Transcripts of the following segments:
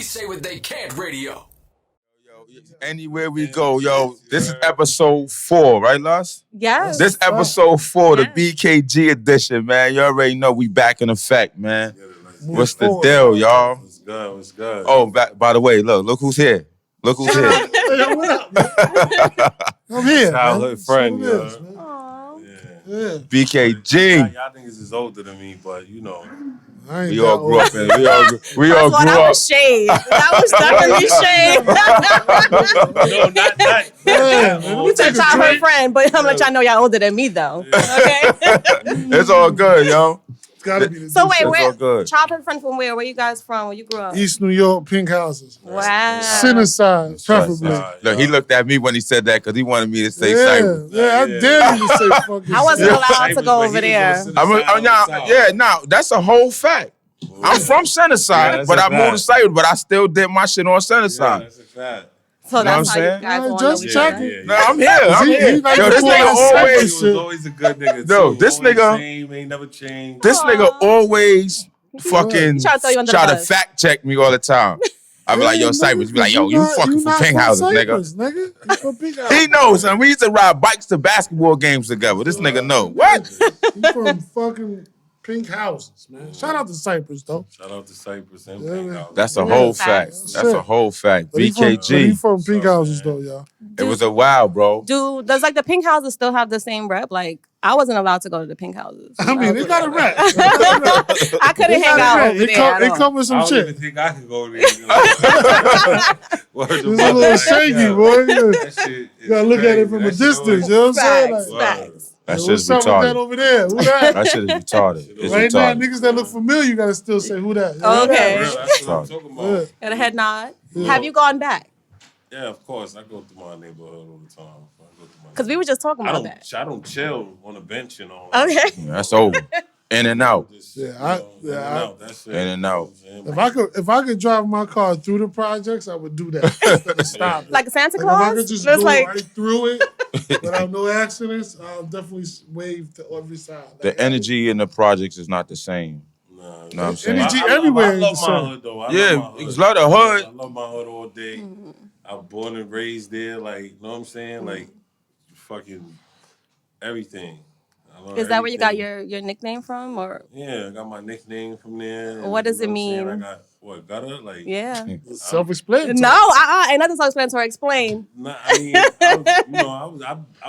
They Say What They Can't radio. Anywhere we go, yo, this is episode 4, right, Lars? Yes. This episode 4, the BKG edition, man. You already know we back in effect, man. What's the deal, y'all? What's good? What's good? Oh, by the way, look who's here. Look who's here. Yo, what up, man? I'm here, Childhood friend, yo. Yeah. BKG. Y'all niggas is older than me, but you know. We all grew up in. We all grew that up. was shade. That was definitely shade. No, not. You said childhood friend, but I'm gonna let y'all know y'all older than me, though. Okay. It's all good, yo. It's gotta be the So wait, all where good. childhood friend from where? Where you guys from? Where you grew up? East New York, pink houses. Wow. Center side, preferably. Look, he looked at me when he said that because he wanted me to say Yeah, Cyprus. I dare you to say fucking I wasn't Cyprus. allowed to go over there. That's a whole fact. I'm from Center Side, but I moved to Cyprus, but I still did my shit on Center Side. That's a fact. So that's what how I'm you guys saying? want Just to know each checking. other. No, I'm here. He like Yo, this the nigga boy always, He was always a good nigga. Yo, too. this Always nigga- same, ain't never changed. this nigga always fucking He try to throw you under the try to bus. fact check me all the time. I be like, yo, Cyprus. He be like, yo, you fucking from pink houses, nigga. You from pink houses. He knows, son. We used to ride bikes to basketball games together. This nigga know. What? You from fucking pink houses, man. Shout out to Cyprus, though. Shout out to Cyprus and Yeah, Pink man. House. That's a Yeah, whole facts. fact. That's a whole fact. But he BKG. from pink houses, though, y'all. It was a while, bro. Does like the pink houses still have the same rep? Like I wasn't allowed to go to the pink houses. I mean, they got a rap. I couldn't hang out over there. at It all. come with some I don't even shit. think I could go there. You know? It's a little shaky, boy. That shit You gotta look at it from a distance, you know what I'm saying? Facts, Like, facts. That what's shit's up with that retarded. over there? Who that? That shit is retarded. It's Right now, retarded. niggas that look familiar, you gotta still say who that. You know Okay. that? That's what I'm talking about. Yeah. Got a head nod. Yeah. Have you gone back? Yeah, of course. I go through my neighborhood all the time. Because we were just talking I about don't. that. I don't chill on the bench and all. Okay. Yeah, that's over. In and out. Yeah, In and I- out. That's it. In and out. If I could drive my car through the projects, I would do that instead of stop. Like Santa Like, if I Claus? could just Just go like right through it without no accidents, I'll definitely wave to every side. The energy in the projects is not the same. Nah, You know what I'm saying? Energy everywhere I love is my the same. hood though. I Yeah, love my hood. it's a lot of hood. I love my hood all day. I was born and raised there. Like, you know what I'm saying? Like, fucking everything. I love is that where you got everything. your nickname from? Or Yeah, I got my nickname from there. and What does you it know what I'm saying? mean? I got what gutter? Like, yeah. Self-explanatory. No, ain't nothing self-explanatory. Explain. Nah, I mean, I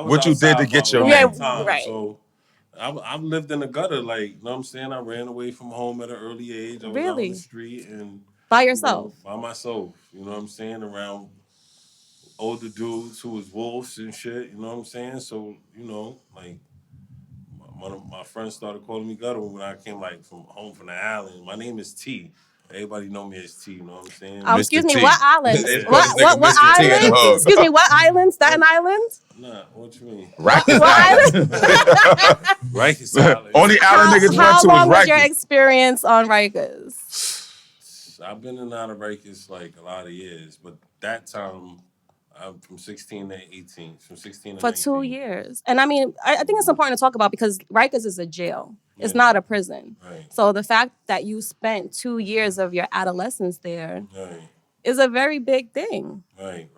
was What you did to outside get for a your long name. time, right. So I've lived in the gutter, like, you know what I'm saying? I ran away from home at an early age. I was out Really? in the street and By you yourself. know, by myself. You know what I'm saying? Around older dudes who was wolves and shit. You know what I'm saying? So, you know, like, one of my friends started calling me gutter when I came like from home from the island. My name is T. Everybody know me as T. You know what I'm saying? Mr. Excuse me, T. what island? This what nigga Mr. T in the island? hood. Excuse me, what island? Staten Island? Nah, what you mean? Rikers What island? Rikers Island. Only island niggas How went to long was was your Rikers. experience on Rikers? I've been in and out of Rikers like a lot of years, but that time I'm from 16 to 18. From 16 to For 19. 2 years. And I mean, I think it's important to talk about because Rikers is a jail. It's not a prison. Right. So the fact that you spent 2 years of your adolescence there Right, is a very big thing. right.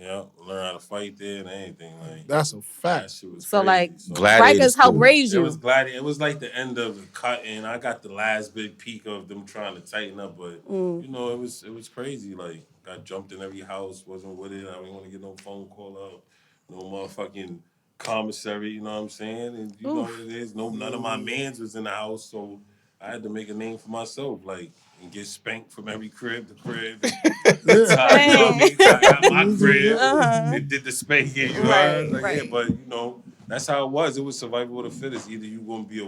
Yeah, learn how to fight there and anything. Like, That's a that fact. shit was So, crazy. like, Gladiator Rikers helped school. raise It you. was glad. It was like the end of the cut, and I got the last big peak of them trying to tighten up. But you know, it was crazy. Like, got jumped in every house. Wasn't with it. I didn't want to get no phone call out. No motherfucking commissary. You know what I'm saying? And you know what it is. None of my mans was in the house, so I had to make a name for myself. Like, and get spanked from every crib to crib. You know what I mean? So I got my crib and did the spanking. You know? Right, Like, right. yeah, but you know, that's how it was. It was survival of the fittest. Either you gonna be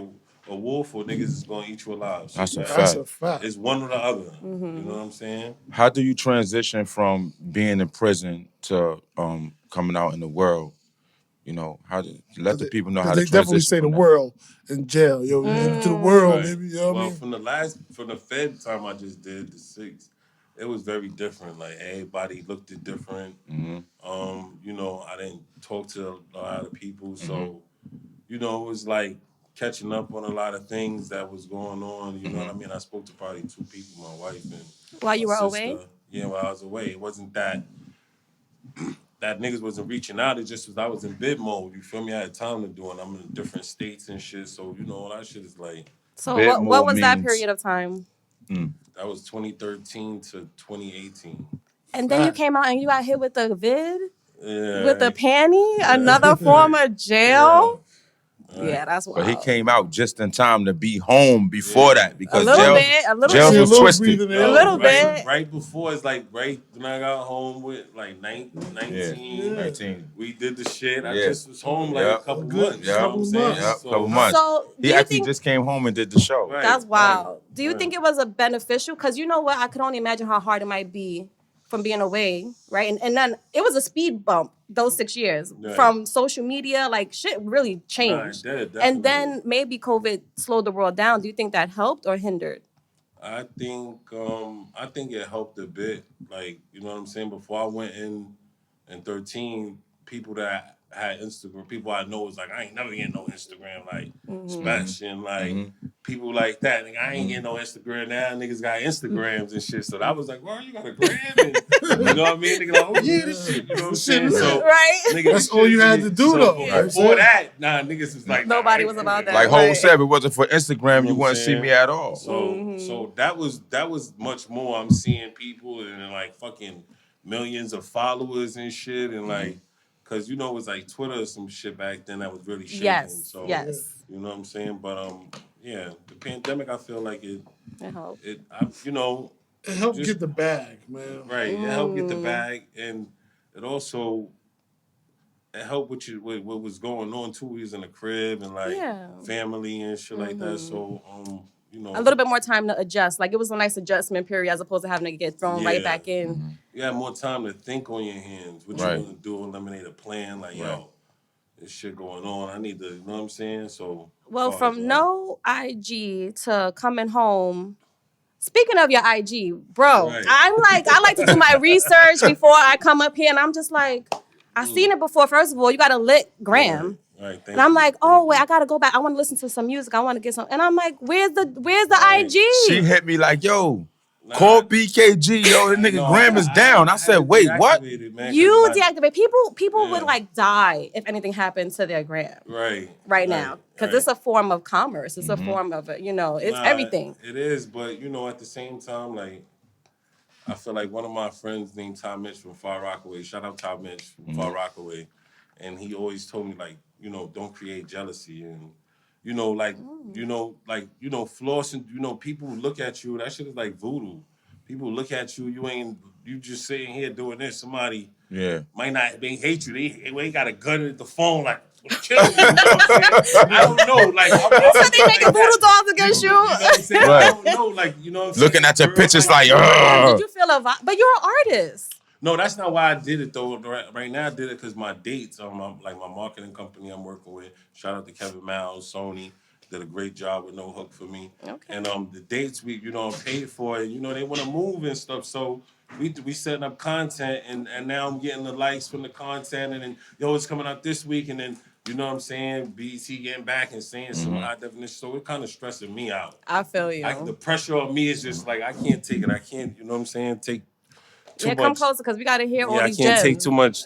a wolf or niggas is gonna eat you alive. So That's a That's fact. a fact. it's one or the other. You know what I'm saying? How do you transition from being in prison to coming out in the world? You know, how to let the people know how to They transition. definitely say the from that. world in jail. Yo, into the world, Right. maybe. You know what I Well, mean? from the Fed time I just did, the 6, it was very different. Like, everybody looked at different. You know, I didn't talk to a lot of people, so you know, it was like catching up on a lot of things that was going on. You know what I mean? I spoke to probably 2 people, my wife and While you my were sister. away? Yeah, while I was away. It wasn't that niggas wasn't reaching out. It just was I was in bid mode. You feel me? I had time to do it. I'm in different states and shit. So, you know, all that shit is like, So Bit what more was that means- period of time? that was 2013 to 2018. And then you came out and you got hit with the vid? Yeah. With the panty? Another form of jail? Yeah, that's wild. But he came out just in time to be home before that because A little jails, bit, a little jails bit. was A little twisted. breathing air. A little right, bit. Right before, it's like right when I got home with like 19. 19. We did the shit. I Yeah. just was home like Yeah. a couple Good months. Yeah. You know what I'm saying? Couple Yep, couple months. So do He you actually think just came home and did the show. Right, that's wild? right, Do you right. think it was a beneficial? Because you know what, I could only imagine how hard it might be from being away, right? And then it was a speed bump those 6 years Right. from social media. Like shit really changed. Nah, it did, and definitely. then maybe COVID slowed the world down. Do you think that helped or hindered? I think it helped a bit. Like, you know what I'm saying? Before I went in 13, people that had Instagram, people I know was like, I ain't never getting no Instagram, like smashing, like people like that. Like, I ain't getting no Instagram now. Niggas got Instagrams and shit. So I was like, well, you got a gram? And, you know what I mean? Nigga like, oh yeah, this shit. You know what I'm saying? So Right? nigga, That's this all you shit- had to do, so though. Right. Before that, niggas was like, Nobody nah, was about that. Like Right. Hov said, if it wasn't for Instagram, you know what I'm wouldn't see saying? me at all. So that was much more. I'm seeing people and like fucking millions of followers and shit, and like, cause you know it was like Twitter or some shit back then that was really shaking. Yes, So yes. you know what I'm saying. But yeah, the pandemic, I feel like It helped. it helped Just- get the bag, man. right. It helped get the bag, and it also. It helped with what was going on too. We was in the crib and like family and shit like that. So you know, A little bit more time to adjust. Like it was a nice adjustment period as opposed to having to get thrown right back in. you have more time to think on your hands. What Right. you want to do, eliminate a plan. Like, Right. yo, this shit going on. I need to, you know what I'm saying? So, Well, far as, from like, no IG to coming home. Speaking of your IG, bro, Right. I like to do my research before I come up here, and I'm just like, I seen it before. First of all, you got a lit gram. Right. Thank And I'm you. like, Thank oh you. wait, I gotta go back. I want to listen to some music. I want to get some. And I'm like, where's the Right. IG? She hit me like, yo, call BKG. Yo, the nigga No, gram is down. I had said, to wait, what? deactivate it, man, 'cause You my- deactivate people would Yeah. like die if anything happened to their gram right now because right. it's a form of commerce. It's a form of it's Nah, everything. It is, but you know, at the same time, like I feel like one of my friends named Tom Mitch from Far Rockaway. Shout out Tom Mitch from Far Rockaway, and he always told me like, you know, don't create jealousy and. You know, like, flossing, people look at you, that shit is like voodoo. People look at you, you just sitting here doing this. Somebody might not, they hate you. They ain't got a gun at the phone, like, kill you. You know what I'm saying? I don't know. Like, So they making voodoo dolls against you? You know what I'm saying? Right. I don't know. Like, you know what I'm saying? Looking at your Girls pictures like, ugh. Did you feel a vibe? But you're an artist. No, that's not why I did it though. Right now I did it because my dates, like my marketing company I'm working with. Shout out to Kevin Miles, Sony, did a great job with No Hook for me. Okay. And the dates we paid for, it, they want to move and stuff. So we setting up content, and now I'm getting the likes from the content, and then it's coming out this week, and then you know what I'm saying, BT getting back and saying some high definition. So it kind of stressing me out. I feel you. The pressure on me is just like I can't take it. I can't, you know what I'm saying, take. Too come much. closer because we got to hear all Yeah, I these can't gems. take too much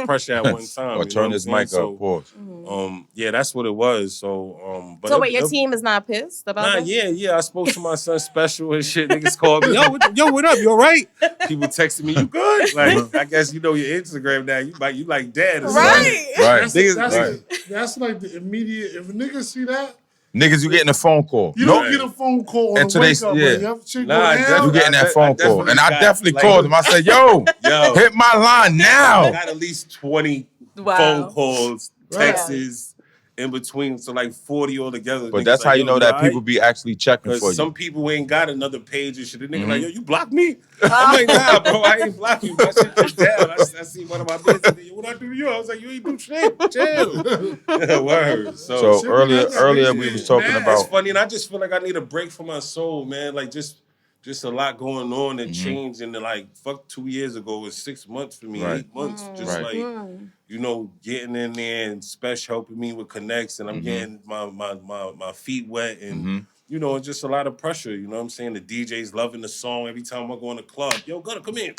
pressure at one time. Or you know turn what this I'm saying? mic up, pause. Yeah, that's what it was. So, but So wait, your team is not pissed about that? Yeah. I spoke to my son special and shit. Niggas called me, what up? You all right? People texting me, you good? Like, I guess your Instagram now. You like dad or Right. Right. That's like the immediate. If a nigga see that, Niggas, you getting a phone call. you don't get a phone call on And the wake today's- up. yeah. But you shit Nah, go down. You getting that phone call. And I definitely like, called him. I said, yo, Yo. hit my line I now. got at least 20 Wow. phone calls, Right. texts in between, so like 40 altogether. But Niggas that's like, how you know you that all people right? be actually checking Because for some you. people ain't got another page and shit. The nigga like, yo, you blocked me? I'm like, nah, bro, I ain't block you. That shit just down. I see one of my business. What I do to you? I was like, you ain't do shit. Chill. Word. So Shit, earlier that's we crazy. was talking Man, It's about funny, and I just feel like I need a break for my soul, man. Like, just just a lot going on and changed. And like, fuck, 2 years ago, it was 6 months for me, Right. 8 months, just Right. like, you know, getting in there and Special helping me with connects, and I'm getting my feet wet, and you know, just a lot of pressure. You know what I'm saying? The DJ's loving the song every time I go in the club. Yo, Gunna, come in.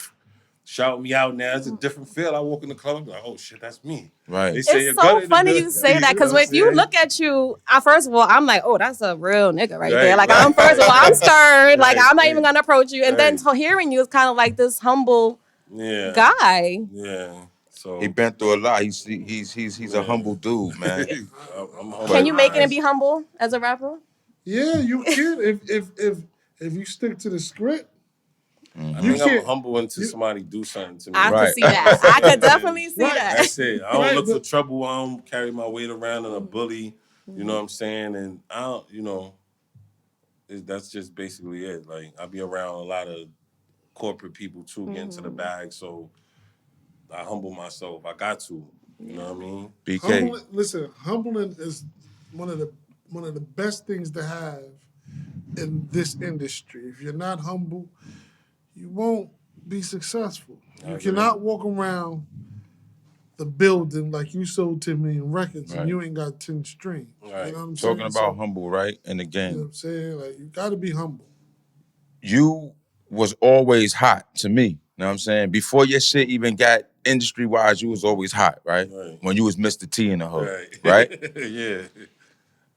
Shout me out now. It's a different feel. I walk in the club, I'm like, oh shit, that's me. Right. They say It's you're so Gunna. funny you say that, because if you look at you, first of all, I'm like, oh, that's a real nigga right there. Like, I'm first of all, I'm stern. Like, I'm not even gonna approach you. And then hearing you is kind of like this humble guy. Yeah. So He been through a lot. He's a humble dude, man. I'm humble. Can you make it and be humble as a rapper? Yeah, you can if you stick to the script. I You think I'm can't. humble until somebody do something to me. I Right. could see that. I could definitely see that. That's it. I don't Right, look for but- trouble. I don't carry my weight around in a bully. You know what I'm saying? And I don't, you know, that's just basically it. Like, I be around a lot of corporate people too, getting to the bag. So I humble myself. I got to. You know what I mean? BK. Humbling is one of the best things to have in this industry. If you're not humble, you won't be successful. You cannot walk around the building like you sold 10 million records and you ain't got 10 strings. Right. You know what I'm Talking saying? about humble, right? And You know again, what I'm saying? Like, you got to be humble. you was always hot to me. You know what I'm saying? Before your shit even got industry-wise, you was always hot, right? When you was Mr. T in the hood, right? Yeah.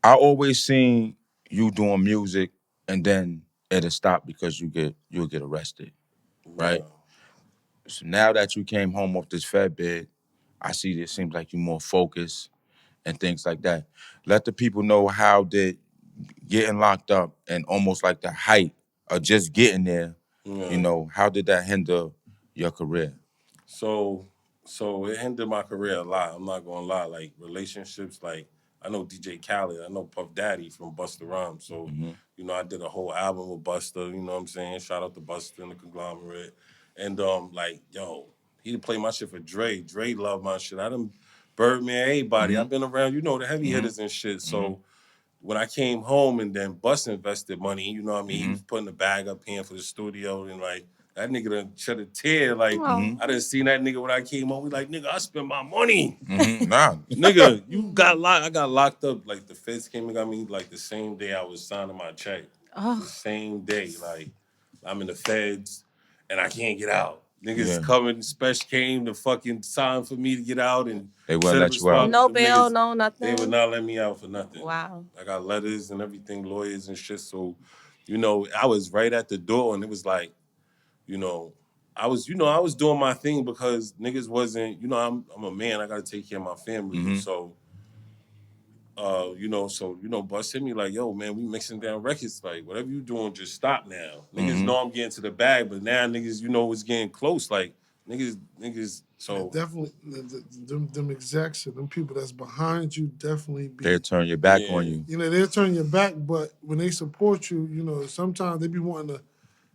I always seen you doing music and then it'll stop because you'll get arrested, right? Wow. So now that you came home off this Fed bid, I see it seems like you're more focused and things like that. Let the people know how did getting locked up and almost like the height of just getting there, you know, how did that hinder your career? So it hindered my career a lot. I'm not gonna lie. Like, relationships, like, I know DJ Khaled, I know Puff Daddy from Busta Rhymes. So, you know, I did a whole album with Busta, you know what I'm saying? Shout out to Busta and the Conglomerate. And like, yo, he play my shit for Dre. Dre loved my shit. I done Birdman, everybody. I've been around, you know, the heavy hitters and shit. So when I came home and then Bus invested money, you know what I mean? He was putting the bag up, paying for the studio, and like, that nigga done shed a tear. Like, I done seen that nigga when I came home. We like, nigga, I spent my money. Nah. Nigga, you got locked. I got locked up. Like, the feds came and got me like the same day I was signing my check. The same day. Like, I'm in the feds and I can't get out. Niggas coming, Special came to fucking sign for me to get out, and They wouldn't let you out. No them bail, niggas, no nothing. They would not let me out for nothing. Wow. I got letters and everything, lawyers and shit. So, you know, I was right at the door, and it was like, you know, I was doing my thing because niggas wasn't, you know, I'm a man. I got to take care of my family. So, Bus hit me like, yo, man, we mixing down records. Like, whatever you doing, just stop now. Niggas know I'm getting to the bag, but now niggas, you know, it's getting close. Like, niggas. So Definitely, them execs and them people that's behind you definitely be. They'll turn your back on you. You know, they'll turn your back, but when they support you, you know, sometimes they be wanting to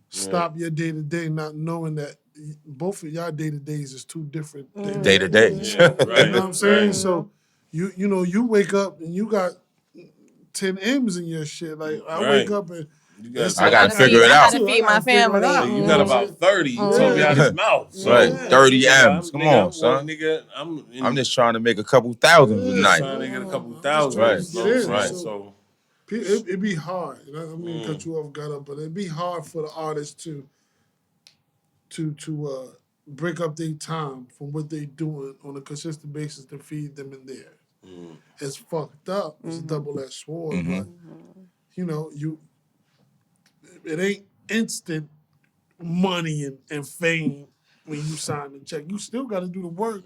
stop your day to day, not knowing that both of y'all day to days is two different Day to day. You know what I'm saying? So you know, you wake up and you got 10 M's in your shit. Like, I wake up and I gotta figure it out. I gotta feed my family. You got about 30. You told me out his mouth. So, Right, 30 M's. Come on, son. I'm I'm just trying to make a couple thousand a night. trying to get a couple thousand. Right. You know what I'm Right. saying? So it'd be hard. You know, I don't mean to cut you off, got up, but it'd be hard for the artists to break up their time from what they doing on a consistent basis to feed them in there. It's fucked up. It's a double-edged sword, but you know, it ain't instant money and fame when you sign the check. You still got to do the work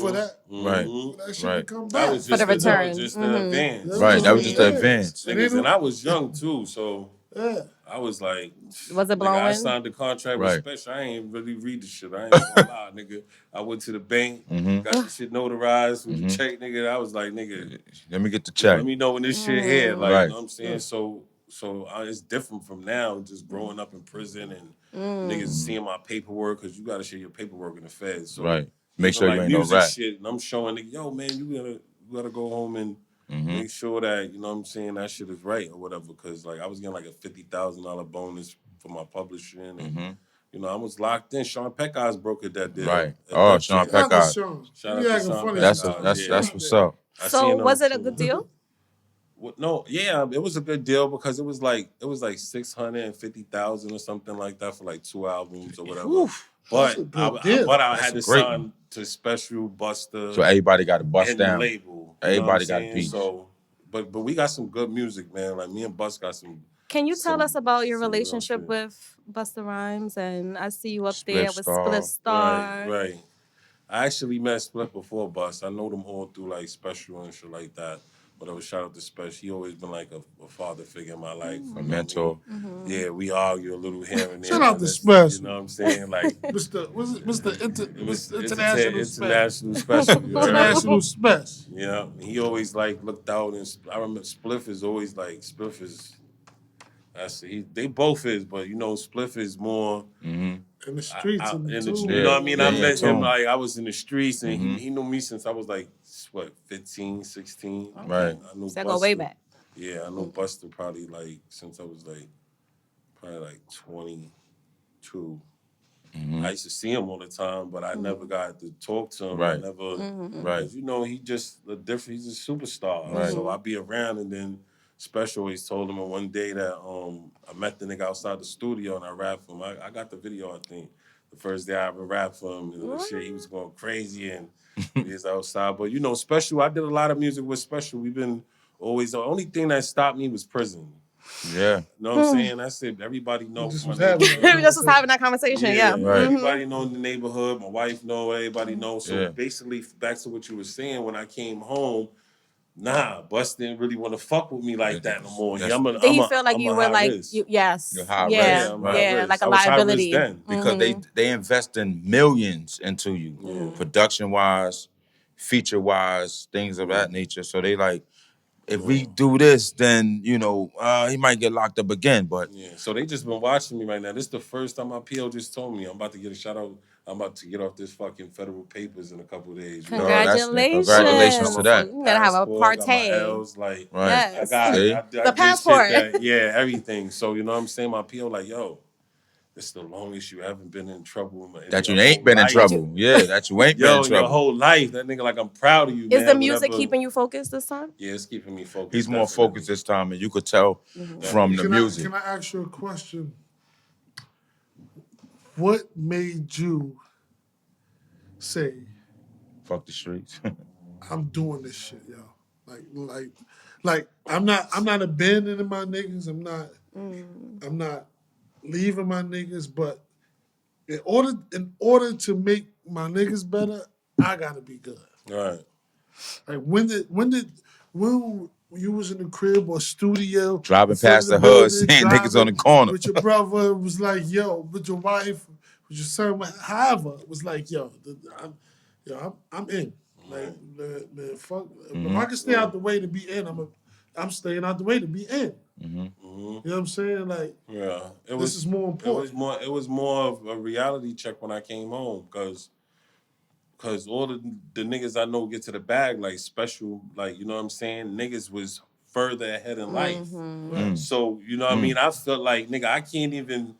for that. Right. For that shit to Right. come that back. was just the return. That was just an advance. Right, that was just the advance. Niggas, and I was young too, so I was like, Was it nigga, I blowing? signed the contract Right. with Special. I ain't really read the shit. I ain't gonna lie, nigga. I went to the bank, got the shit notarized with the check, nigga. I was like, nigga, Let me get the check. let me know when this shit here. Like, Right. you know what I'm saying? So it's different from now, just growing up in prison and niggas seeing my paperwork, because you got to share your paperwork in the feds. So Right. Make sure like you ain't no music rat. shit, and I'm showing niggas, yo, man, you gotta go home and make sure that, you know what I'm saying, that shit is right or whatever. Because like, I was getting like a $50,000 bonus for my publishing. And, you know, I was locked in. Sean Peck Eyes brokered that deal. Right. at Oh, Def Sean Jam. Peck Eyes. Shout out to Sean Peck Eyes. That's what's up. So was it a good deal? No, yeah, it was a good deal because it was like 650,000 or something like that for like 2 albums or whatever. Oof. But I had to sign one. to Special, Buster, So everybody got to bust and down. the label. Everybody got a piece. So, but we got some good music, man. Like me and Bus got some. Can you tell us about your relationship with Busta Rhymes? And I see you up there with Split Star. Right. I actually met Split before Bus. I know them all through like Special and shit like that. Whatever, shout out to Special. He always been like a father figure in my life. A mentor. Yeah, we argue a little here and there. Shout out to Special. You know what I'm saying? Like Mr. International Special. International Special. Yeah, he always like looked out, and I remember Spliff is always like Spliff is. They both is, but you know Spliff is more in the streets. you know what I mean? I met him like I was in the streets, and he knew me since I was like 15, 16. Right. I knew That go way back. Yeah, I know Buster probably like since I was like probably like 22. I used to see him all the time, but I never got to talk to him. Right. I never, Right. you know, he's just a different. He's a superstar. Right. So I be around, and then Special always told him one day that I met the nigga outside the studio and I rapped for him. I got the video, I think. The first day I ever rapped for him, and shit, he was going crazy and he was outside. But you know, Special, I did a lot of music with Special. We've been always, the only thing that stopped me was prison. Yeah. You know what I'm saying? That's it. Everybody knows. We just was having that conversation, yeah. Right. Everybody know in the neighborhood. My wife know. Everybody knows. So basically, back to what you were saying, when I came home, Bus didn't really want to fuck with me like that no more. Did he feel like you were like, yes, You're high yeah, risk. yeah, like a liability? Because they invest in millions into you, production wise, feature wise, things of that nature. So they like, if we do this, then you know he might get locked up again. But so they just been watching me right now. This is the first time my PO just told me I'm about to get a shout out. I'm about to get off this fucking federal papers in a couple of days. Congratulations! Congratulations to that. You gotta have a partay. Like, yes. I the passport. Everything. So you know what I'm saying? My PO like, yo, this is the longest you haven't been in trouble. That you ain't been in trouble. Yeah, that you ain't been in trouble. Your whole life. That nigga like, I'm proud of you, man. Is the music keeping you focused this time? Yeah, it's keeping me focused. He's more focused this time, and you could tell from the music. Can I ask you a question? What made you say, fuck the streets? I'm doing this shit, yo. Like I'm not abandoning my niggas. I'm not leaving my niggas, but in order to make my niggas better, I gotta be good. Right. Like when you was in the crib or studio, driving past the hood, seeing niggas on the corner with your brother, was like, yo, with your wife, with your son, however, it was like, yo, I'm in. Like, man, fuck. If I can stay out the way to be in, I'm staying out the way to be in. You know what I'm saying? Like, this is more important. It was more of a reality check when I came home, because all the niggas I know get to the bag, like Special, like, you know what I'm saying? Niggas was further ahead in life. So, you know what I mean? I felt like, nigga, I can't even,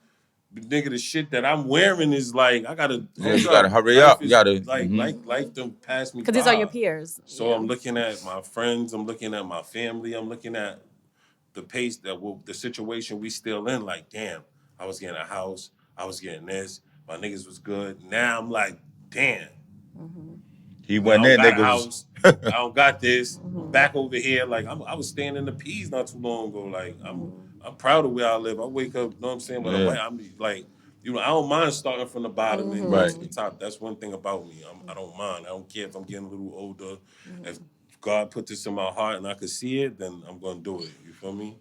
nigga, the shit that I'm wearing is like, I gotta, you gotta hurry up. You gotta, life them pass me by. Because these are your peers. So I'm looking at my friends, I'm looking at my family, I'm looking at the pace the situation we still in, like, damn, I was getting a house, I was getting this, my niggas was good. Now I'm like, damn. He went in, niggas. House, I don't got this. Back over here, like I was staying in the P's not too long ago. Like I'm proud of where I live. I wake up, you know what I'm saying? But I'm like, you know, I don't mind starting from the bottom and going to the top. That's one thing about me. I don't mind. I don't care if I'm getting a little older. If God put this in my heart and I could see it, then I'm gonna do it. You feel me?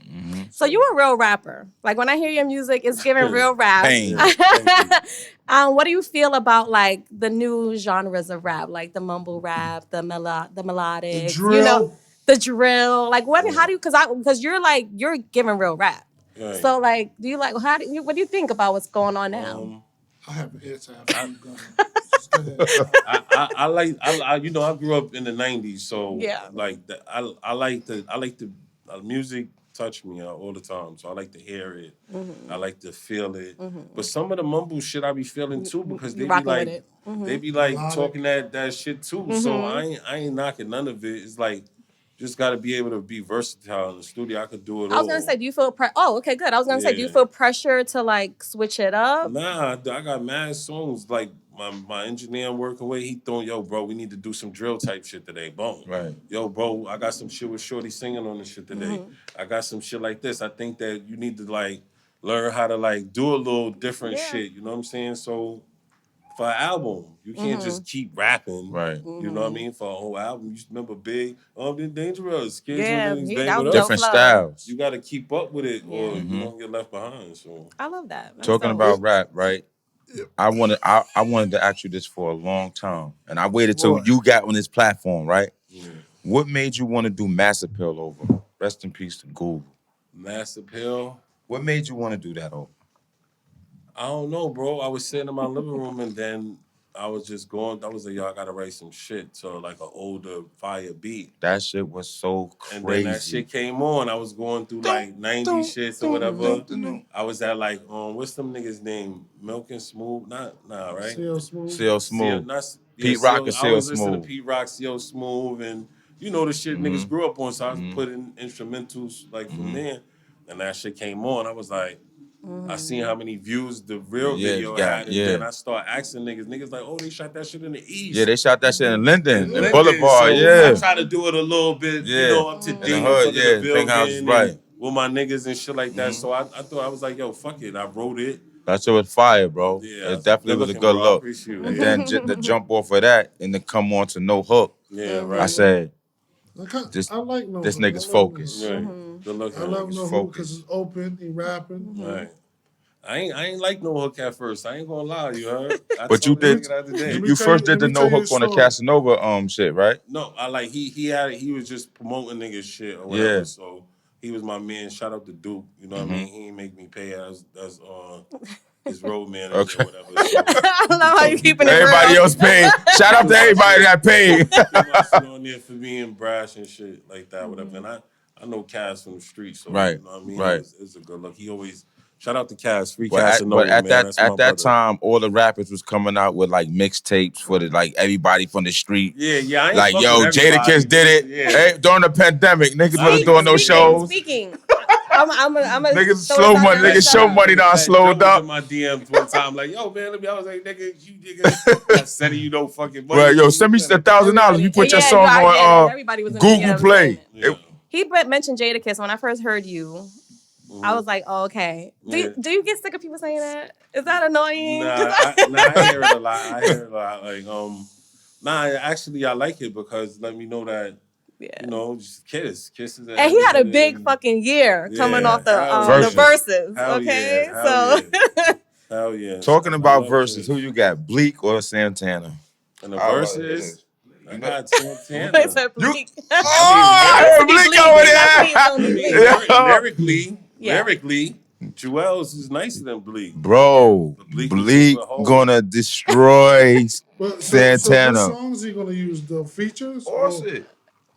So you a real rapper. Like when I hear your music, it's giving real rap. What do you feel about like the new genres of rap, like the mumble rap, the melodic, the drill. You know, the drill? Like what? How do you? Because you're giving real rap. Right. So like, do you like? What do you think about what's going on now? I have an answer. I you know, I grew up in the '90s, so like I like the music touch me all the time. So I like to hear it. I like to feel it. But some of the mumble shit I be feeling too because they be like they be like talking that shit too. So I ain't knocking none of it. It's like just got to be able to be versatile in the studio. I could do it all. I was gonna say, do you feel oh, okay, good. I was gonna say, do you feel pressure to like switch it up? Nah, I got mad songs. Like my engineer I'm working with, he throwing, yo, bro, we need to do some drill type shit today. Boom. Right. Yo, bro, I got some shit with Shorty singing on this shit today. I got some shit like this. I think that you need to like learn how to like do a little different shit. You know what I'm saying? So for an album, you can't just keep rapping. Right. You know what I mean? For a whole album. You remember Big, Dangerous, Kids different styles. You got to keep up with it or you don't get left behind. So I love that. That's talking about rap, right? I wanted to ask you this for a long time, and I waited till you got on this platform, right? Yeah. What made you want to do Mass Appeal over? Rest in peace to Google. Mass Appeal? What made you want to do that over? I don't know, bro. I was sitting in my living room and then I was just going. I was like, yo, I gotta write some shit to like an older fire beat. That shit was so crazy. And then that shit came on. I was going through like 90s shit or whatever. I was at like, what's them niggas' name? Milk and Smooth? Nah, right? CL Smooth. Pete CL, Rock and CL I was Smooth. listening to Pete Rock, CL Smooth, and you know the shit niggas grew up on. So I was putting instrumentals like from there. And that shit came on. I was like, I seen how many views the real video had, and then I start asking niggas like, oh, they shot that shit in the East. Yeah, they shot that shit in Linden, in Boulevard, so I try to do it a little bit, you know, up to date for the building right. with my niggas and shit like that. So I thought, I was like, yo, fuck it. I wrote it. That shit was fire, bro. Yeah, it definitely was a good look. And then to jump off of that and to come on to No Hook, I said, this nigga's focused. Right. I love No Hook because it's open, he rapping. Right. I ain't like No Hook at first. I ain't gonna lie, you heard. But you did. You first did the No Hook on the Casanova shit, right? No, I like he was just promoting niggas shit or whatever. Yeah. So he was my man. Shout out to Duke. You know what I mean? He ain't make me pay as his road manager or whatever. So. I love how you keeping it everybody real. Else paid. Shout out to everybody that paid. Shit on there for being brash and shit like that, whatever. And I know Cass from the street, so right. You know what I mean? Right. It's a good look. He always. Shout out to Cass, free Cass. But at that time, all the rappers was coming out with like mixtapes for the like everybody from the street. Yeah. I ain't like yo, Jadakiss did it. Yeah. Hey, during the pandemic, niggas wasn't doing no shows. Speaking, I'm a niggas slow money. Niggas show money now slowed up. In my DMs one time, like yo man, I was like nigga, you nigga, sending you no fucking money. Right, yo, send me $1,000. You put your song on Google Play. He mentioned Jadakiss when I first heard you. I was like, oh, okay. Do you get sick of people saying that? Is that annoying? Nah, I hear it a lot. Like, actually, I like it because let me know that, you know, just Kiss is. And he had a big fucking year coming off the verses. Okay, hell yeah. Talking about verses, who you got, Bleak or Santana? And the verses. I got Santana. Bleak. Bleak over there. Lyrically, Jewels is nicer than Bleak. Bro, Bleak gonna destroy Santana. So what songs he gonna use? The features? Shit.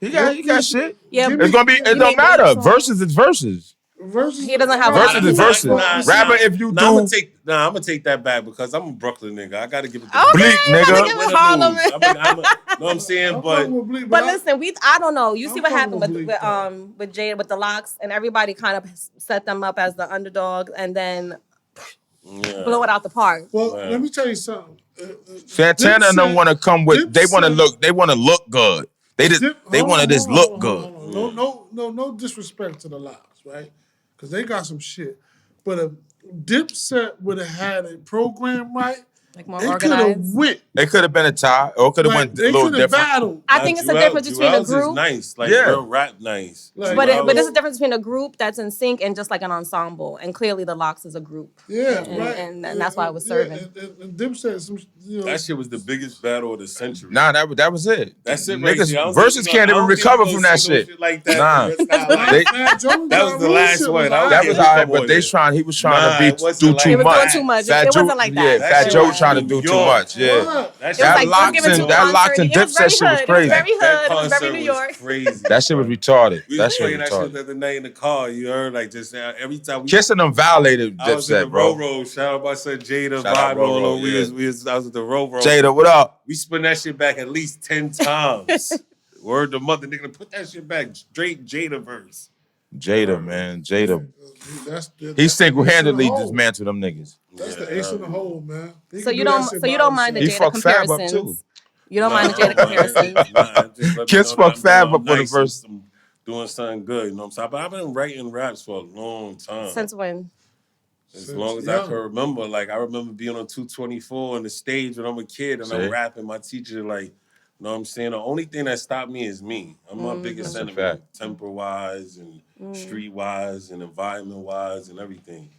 He got shit. Yeah, it's gonna be. It don't matter. Verses is verses. He doesn't have verses is verses. Rapper, if you do, I'm gonna take that back because I'm a Brooklyn nigga. I gotta give it to Bleak, nigga. Know what I'm saying? But listen, I don't know. You see what happened with Jay with the Locks, and everybody kind of set them up as the underdog, and then blow it out the park. Well, let me tell you something. Santana don't want to come with. They want to look. They want to look good. They want to just look good. No disrespect to the Locks, right? Because they got some shit. But if Dipset would have had a program right, like more it could have went. It could have been a tie, or it could have went a little different. Battled. I think it's a difference between a group. Is nice, like real rap nice. Like, but there's a difference between a group that's in sync and just like an ensemble. And clearly, the Locks is a group. Yeah, right. And that's why I was serving. And Dipset, that shit was the biggest battle of the century. Nah, that was it. That's it. Niggas versus can't even recover from that shit. Like that. Nah, that was the last one. That was alright, but he was trying to do too much. It wasn't like that. Fat Joe trying to do too much. Yeah. What? That It was like just giving two that locks concerts. and It was Dipset very shit was hood. It was crazy. very That hood. It was very concert New was York. crazy. That shit was bro. retarded. We That was shit playing was that shit retarded. the other night in the car. You heard like just every time we Kissing them violated I was in the Dipset, bro. Roro. Shout out my son Jada, Shout out Vibe Rolo. Roro, yeah. I was at the Roro. Jada, what up? We spun that shit back at least 10 times. Word to mother, nigga, put that shit back straight Jada verse. Jada, man. Jada. That's He single-handedly the ace in the hole. dismantled them niggas. That's the ace in the hole, man. He So can you do that don't. shit So you by don't mind the He himself. Jada fucked Fab up, too. comparisons. You don't mind the Jada comparisons. Nah, just let me Kids know fuck that Fab I'm up on the nice verse. and I'm doing something good, you know what I'm saying? But I've been writing raps for a long time. Since when? As long as I can remember. Like, I remember being on 224 on the stage when I'm a kid and I'm rapping. My teacher, like, you know what I'm saying? The only thing that stopped me is me. I'm my biggest That's a enemy, fact. temper-wise and street-wise and environment-wise and everything.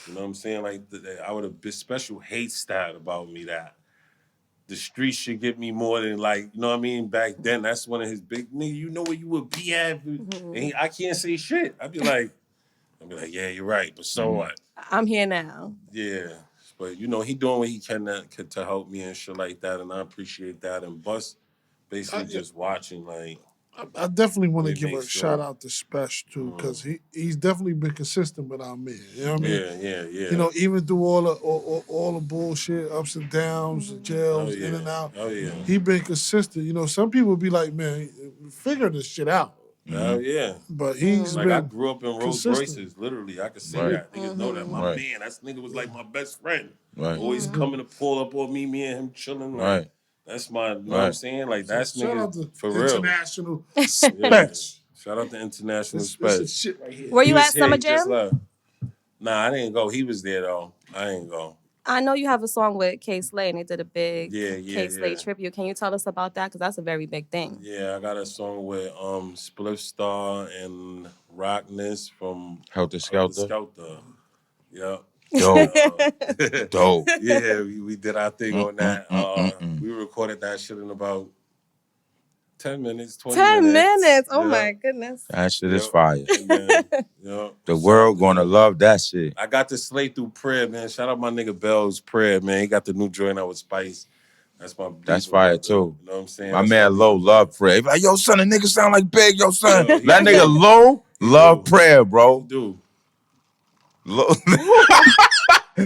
You know what I'm saying? Like, I would have been special hate stat about me that the streets should get me more than, like, you know what I mean? Back then, that's one of his big, nigga, you know where you would be at? And I can't say shit. I'd be like, yeah, you're right, but so what? I'm here now. Yeah. But, you know, he doing what he can to help me and shit like that, and I appreciate that. And Bus basically just watching, like... I definitely want to It give a makes shout sure. out to Special too, because he's definitely been consistent with our man. You know what I mean? Yeah. You know, even through all the bullshit, ups and downs, jails, in and out. Oh, yeah. He been consistent. You know, some people be like, man, figure this shit out. Oh, yeah. But he's Like, been I grew up in Rolls consistent. Royces, literally. I could say Right. that. Niggas know that. My man, that nigga was like my best friend. Right. Always coming to pull up on me and him chilling. Like, Right. that's my, you know what I'm saying? Like, that's Shout out niggas to for real. international Yeah. specs. Shout out to International This Spec. is shit right here. Were He you was at here, Summer he just Jam? left. Nah, I didn't go. He was there, though. I ain't go. I know you have a song with K Slay, and they did a big Yeah, K Slay tribute. Can you tell us about that? Because that's a very big thing. Yeah, I got a song with Spliff Star and Rockness from Helter Skelter. Yeah. Dope. Dope. Yeah, we did our thing on that. We recorded that shit in about 10 minutes, 20 10 minutes. minutes. Oh my goodness. That shit is fire. And then, The world gonna love that shit. I got to slay through prayer, man. Shout out my nigga Bell's prayer, man. He got the new joint out with Spice. That's fire brother. too. You know what I'm saying? My That's man my Low nigga. love prayer. He be like, yo, son, the nigga sound like Big. Yo, son. Yo, That nigga Low love prayer, bro. Dude. Low.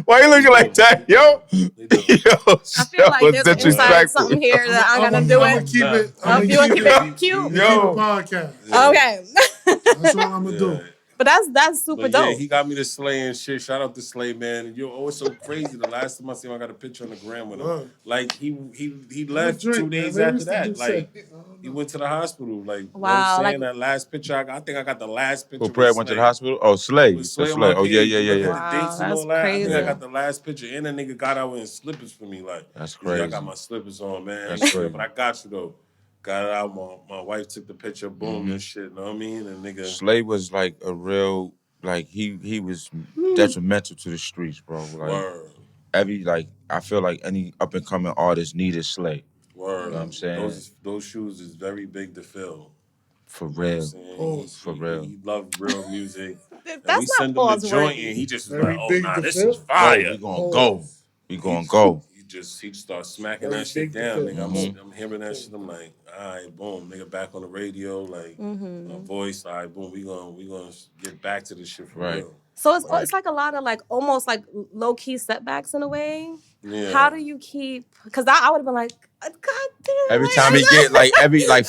Why you looking like that, yo? Yo, I feel like there's inside disrespectful. something here that I'm gonna do I'm it. gonna keep it. Oh, you want to keep it cute? Yo. Podcast. Okay. That's what I'm gonna do. But that's super But dope. yeah, he got me to Slay and shit. Shout out to Slay, man. And yo, it's so crazy. The last time I see him, I got a picture on the gram with him. Right. Like he left 2 days after that. Like he went to the hospital. Like you know what Wow, I'm saying? like- That last picture, I think I got the last picture. Who prayer went to the hospital? Oh, Slay. With Slay That's on my Slay. Oh, yeah, page. yeah, You yeah, look yeah. at the dates and that's all that. I think I crazy. got the last picture. And the nigga got out wearing slippers for me. Like That's he's like, crazy. I got my slippers on, man. That's Shit, crazy. But I got you though. Got it out. My wife took the picture. Boom and shit. You know what I mean? And nigga. Slay was like a real, like he was detrimental to the streets, bro. Like Word. I feel like any up and coming artist needed Slay. Word. You know what I'm saying? Those shoes is very big to fill. For You know what I'm real. saying? For real. He loved real music. That's And we not send him the pause joint worthy. and he just was Very like, oh big nah, to this fill? is fire. We gonna go. We gonna go. He starts smacking Very that shit big to down, fill. nigga. I'm hearing that shit. I'm like, all right, boom, nigga, back on the radio, like my voice, all right, boom, we gonna get back to this shit for Right. real. So it's like a lot of like almost like low key setbacks in a way. Yeah. How do you keep? Because I would have been like, God damn. Every like, time he get like every 5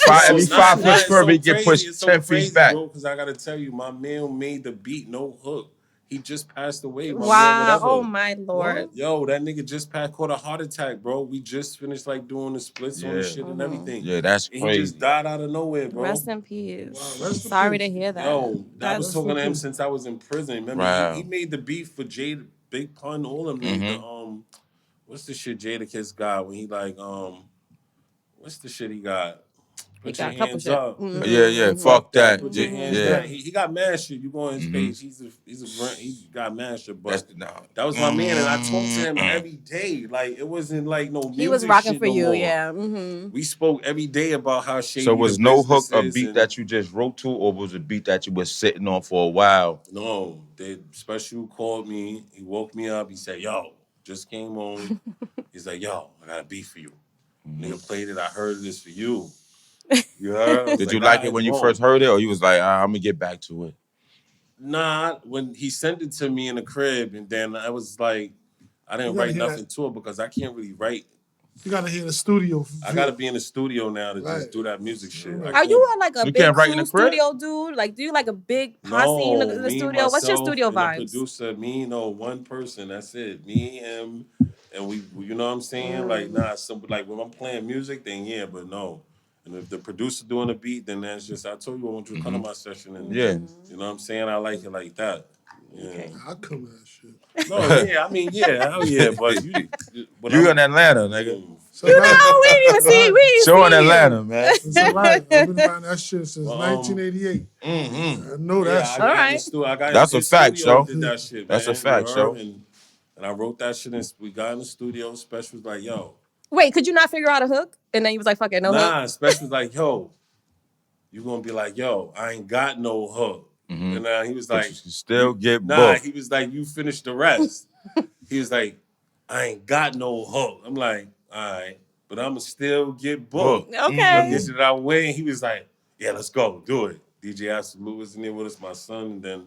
foot further, he get pushed 10 feet back. Because I gotta tell you, my man made the beat no hook. He just passed away. My man, Wow. whatever. Oh my Lord. Yo, that nigga just caught a heart attack, bro. We just finished like doing the splits on the shit and everything. Yeah, that's and crazy. he just died out of nowhere, bro. Rest in peace. Wow, rest in Sorry peace. to hear that. Yo, I was That's talking to him since I was in prison. Remember, Wow. he made the beat for Jada, Big Pun, all of them. The, what's the shit Jada Kiss got when he like, what's the shit he got? Put your got a couple hands shit. up. Yeah, fuck that. Put your hands Yeah. down. He got mad shit. You go on his page. He got mad shit. But That's that was my man, and I talked to him every day. Like it wasn't like no music. He was rocking shit for no you, more. yeah. We spoke every day about how shady. So was the No Hook business a is beat and- that you just wrote to, or was it a beat that you was sitting on for a while? No, Special called me. He woke me up. He said, "Yo, just came home. He's like, yo, I got a beat for you. Nigga played it. I heard this for you. You heard? Did you like it when you first heard it, or you was like, I'm gonna get back to it? Nah, when he sent it to me in the crib, and then I was like, I didn't write nothing to it because I can't really write. You gotta hear the studio. I gotta be in the studio now to just do that music shit. Are you like a big cool studio dude? Like, do you like a big posse in the studio? What's your studio vibes? The producer, me, one person. That's it. Me, him, and we. You know what I'm saying? Like, like when I'm playing music, then yeah, but no. And if the producer doing a beat, then that's just. I told you I want you to come to my session, and you know what I'm saying? I like it like that. Yeah. Okay. I come to that shit. No, yeah, I mean, yeah, hell yeah, but you in Atlanta, nigga. So we didn't even see. Show in Atlanta, man. It's all right. I've been around that shit since 1988. I know that shit. All right. That's a fact, so. Did that shit, that's a fact, so. And I wrote that shit, and we got in the studio. Special was like, yo. Wait, could you not figure out a hook? And then you was like, fuck it, no hook? Nah, Special was like, yo, you gonna be like, yo, I ain't got no hook. And he was like, you still get booked. He was like, you finish the rest. He was like, I ain't got no hook. I'm like, all right, but I'ma still get booked. Okay. Get it out way. And he was like, yeah, let's go, do it. DJ Absolute was in there with us, my son, and then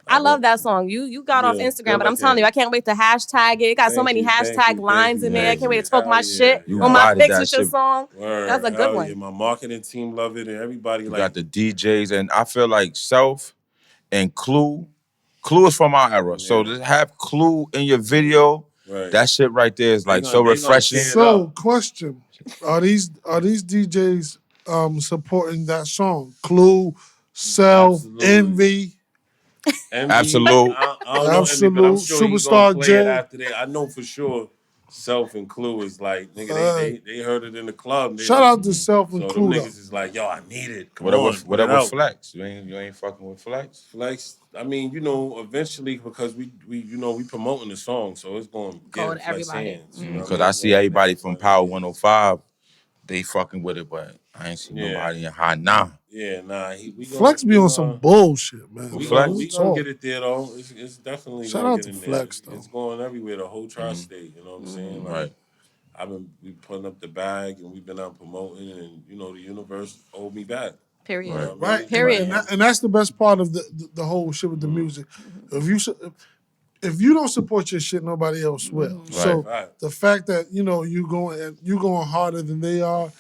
I love that song. You got off Instagram, but I'm telling you, I can't wait to hashtag it. It got so many hashtag lines in there. I can't wait to talk my shit on my Fix With Your song. That's a good one. Yeah, my marketing team love it, and everybody got the DJs, and I feel like Self and Clue is from our era. So to have Clue in your video, that shit right there is like so refreshing. So, question: Are these DJs supporting that song? Clue, Self, Envy. Absolute. Absolute. I'm sure Superstar J. After that, I know for sure. Self and Clue is like, nigga, they heard it in the club. Shout out to Self and Clue. Niggas is like, yo, I need it. Whatever Flex. You ain't fucking with Flex? Flex, I mean, eventually, because we promoting the song, so it's going to go to everybody. Because I see everybody from Power 105, they fucking with it, but I ain't seen nobody in High Nah. Yeah, nah. Flex be on some bullshit, man. We gonna get it there, though. It's definitely shout out to Flex, though. It's going everywhere, the whole tri-state, you know what I'm saying? Like, we putting up the bag, and we've been out promoting, and, the universe owed me back. Period. Right. Period. And that's the best part of the whole shit with the music. If you don't support your shit, nobody else will. So the fact that, you going harder than they are,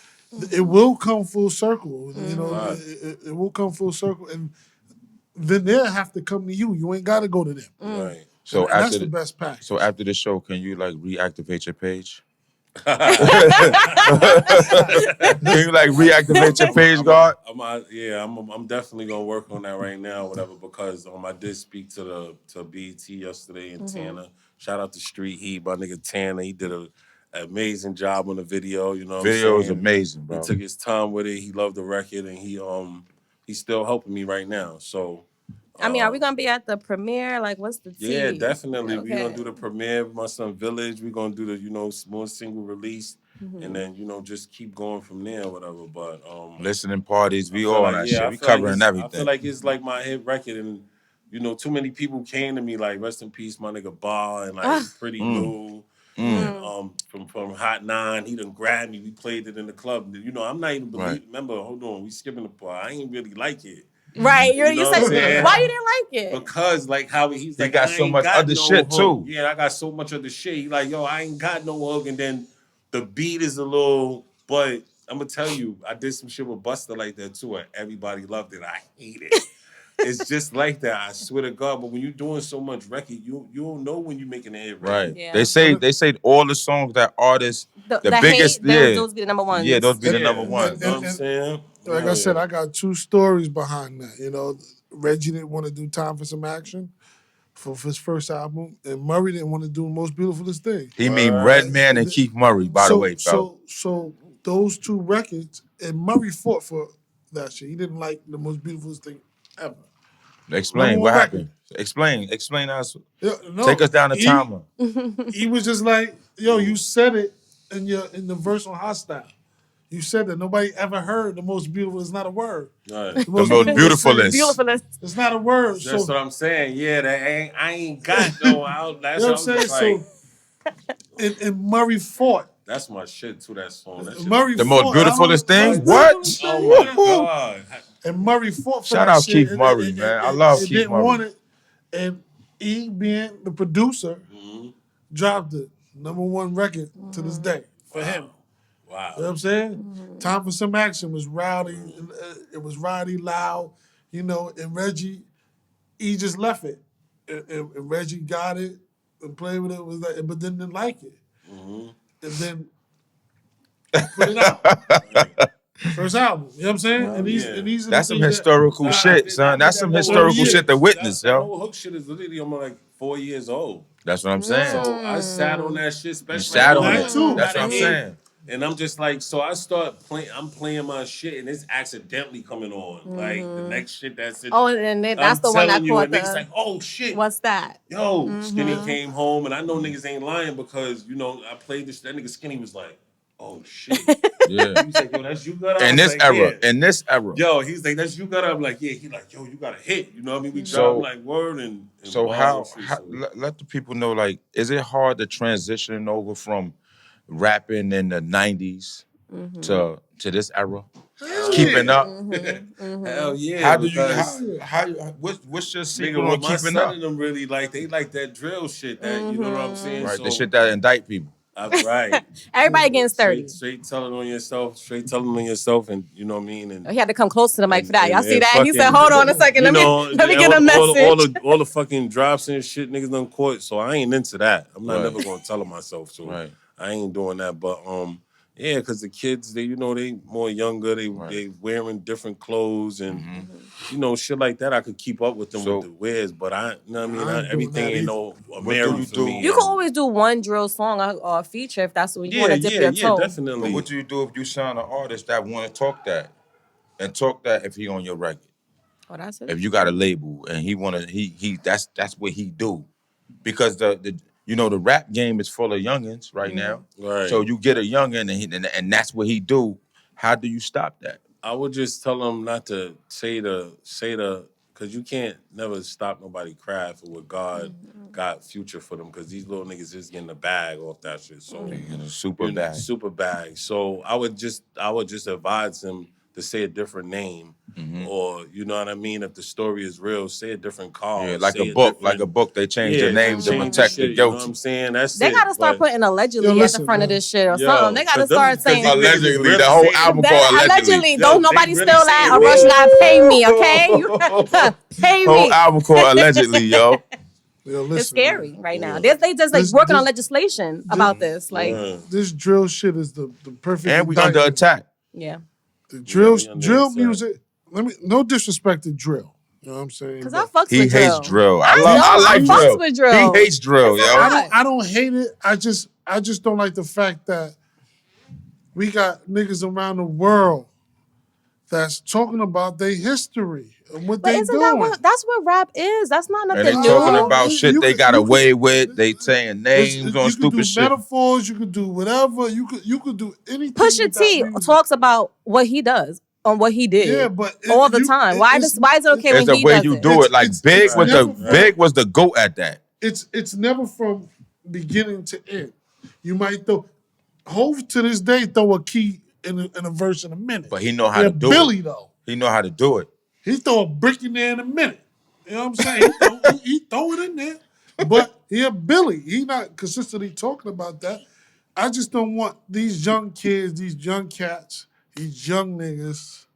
it will come full circle. It will come full circle, and then they'll have to come to you. You ain't got to go to them. Right. So that's the best package. So after the show, can you reactivate your page? Can you reactivate your page, God? I'm definitely gonna work on that right now, whatever. Because I did speak to BET yesterday in Tanner. Shout out to Street Heat, my nigga Tanner. He did an amazing job on the video. You know, video is amazing, bro. He took his time with it. He loved the record, and he's still helping me right now. So. I mean, are we gonna be at the premiere? Like, what's the tea? Yeah, definitely. Okay. We're gonna do the premiere with my son Village. We're gonna do the small single release, and then just keep going from there, or whatever. But listening parties, we all that shit. We covering everything. I feel like it's like my hit record, and too many people came to me like, rest in peace, my nigga Bar, and like Pretty New. From Hot 9, he done grabbed me. We played it in the club. I'm not even remember. Hold on, we skipping the part. I ain't really like it. Right, you said why you didn't like it? Because how he's like, got so much other shit too. Yeah, I got so much other shit. He's like, yo, I ain't got no hook, and then the beat is a little. But I'm gonna tell you, I did some shit with Busta like that too, and everybody loved it. I hate it. It's just like that. I swear to God. But when you're doing so much record, you don't know when you're making a hit record. Right. Yeah. They say all the songs that artists the biggest those be the number ones. Yeah, those be the number ones. You know what I'm saying? Like I said, I got two stories behind that. Reggie didn't want to do Time for Some Action for his first album, and Murray didn't want to do Most Beautifulest Thing. He mean Redman and Keith Murray, by the way, fella. So those two records, and Murray fought for that shit. He didn't like the Most Beautifulest Thing ever. Explain what happened. Explain us. Take us down the timeline. He was just like, yo, you said it in the verse on Hostile. You said that nobody ever heard the most beautiful is not a word. Right. The most beautifulest. It's not a word. That's what I'm saying. Yeah, I ain't got no out. That's you know what I'm saying? and Murray fought. That's my shit too. That song. That shit Murray the fought. most beautifulest thing. What? Oh my God. And Murray fought for Shout that out shit. Keith Murray, man. I love Keith didn't Murray. want it. And he, being the producer, dropped the #1 record to this day for him. Wow. You know what I'm saying? Time for Some Action was rowdy. It was rowdy, loud, you know, and Reggie, he just left it. And Reggie got it and played with it, was like, but then didn't like it. And then put it out. First album, you know what I'm saying? And these are That's the some things historical shit, son. That's some historical shit to witness, that yo. whole hook shit is literally I'm like 4 years old. That's what I'm saying. So I sat on that shit, especially. You sat on it. too. That's what I'm saying. And I'm just like, so I start playing. I'm playing my shit, and it's accidentally coming on. Like the next shit that's it. Oh, and that's the one that caught the. Niggas like, oh shit. What's that? Yo, Skinny came home, and I know niggas ain't lying because you know I played this. That nigga Skinny was like, oh shit. Yeah. He's like, yo, that's you got. In this era. Yo, he's like, that's you got. I'm like, yeah. He like, yo, you got a hit. You know what I mean? We So- dropped like word and So bars how and shit, so- let the people know, like, is it hard to transition over from rapping in the 90s to this era? Keeping up. Hell yeah. How do you because- what's your Nigga, secret on what my keeping son up? and them really like, they like that drill shit. That you know what I'm saying? Right, So, the shit that indict people. right. Everybody getting sturdy. Straight telling on yourself. Straight telling on yourself, and you know what I mean. And He had to come close to the mic for that. Y'all and see that? He fucking- said, "Hold on a second. you Let know, me get a message." all the fucking drops and shit niggas done caught. So I ain't into that. I'm not Right. never gonna tell them myself. So Right. I ain't doing that. But yeah, because the kids, they more younger. They wearing different clothes and you know shit like that. I could keep up with them So- with the wears, but you know what I mean. I ain't Everything doing that ain't no American you for do? me. You can always do one drill song or a feature if that's what you want to dip your toe. Definitely. But what do you do if you sign an artist that want to talk that? And talk that if he on your record. Oh, that's it. If you got a label and he wanna that's what he do. Because the the rap game is full of youngins right now. Right. So you get a youngin and that's what he do. How do you stop that? I would just tell them not to say the because you can't never stop nobody craft or what God got future for them because these little niggas is getting a bag off that shit. So Super bad. super bag. So I would just advise them to say a different name or you know what I mean. If the story is real, say a different call. Yeah, like say a book. They change the name to change protect shit, the you know what guilty. I'm saying? That's They it. got to start but- putting allegedly Yo, at listen, the front of man. this shit or Yo, something. They got to 'cause them- start 'cause saying these niggas Allegedly, really the whole saying- album They- called allegedly. Yo, Don't they nobody really steal that. saying- Or Rush gotta pay me, okay? You pay Whole me. album called Allegedly, yo. Yo, listen, It's scary man. right now. They just like This- working on this- legislation about this. Like, This drill shit is the perfect And we under indictment. attack. yeah. The drill we under drill attack. music. No disrespect to drill. You know what I'm saying? Because But I fucks He with hates drill. drill. I I like fucks drill. with drill. He hates drill, yo. I don't hate it. I just don't like the fact that we got niggas around the world that's talking about their history and what But they isn't doing. that's what rap is? That's not And nothing they new. talking about You shit they could- got you away could- with. They saying names on you could stupid do shit. metaphors. You could do whatever. You could do anything. Pusha with that T music. talks about what he does on what he did. Yeah, but all the time. Why is it okay It's when the he way does you it? do it. Like It's Big was never- Big was the GOAT at that. It's never from beginning to end. You might throw Hove to this day throw a key in a verse in a minute. But he know how to do Billy it. though. He know how to do it. He throw a brick in there in a minute. You know what I'm saying? He throw it in there. But he a Billy. He not consistently talking about that. I just don't want these young kids, these young cats, these young niggas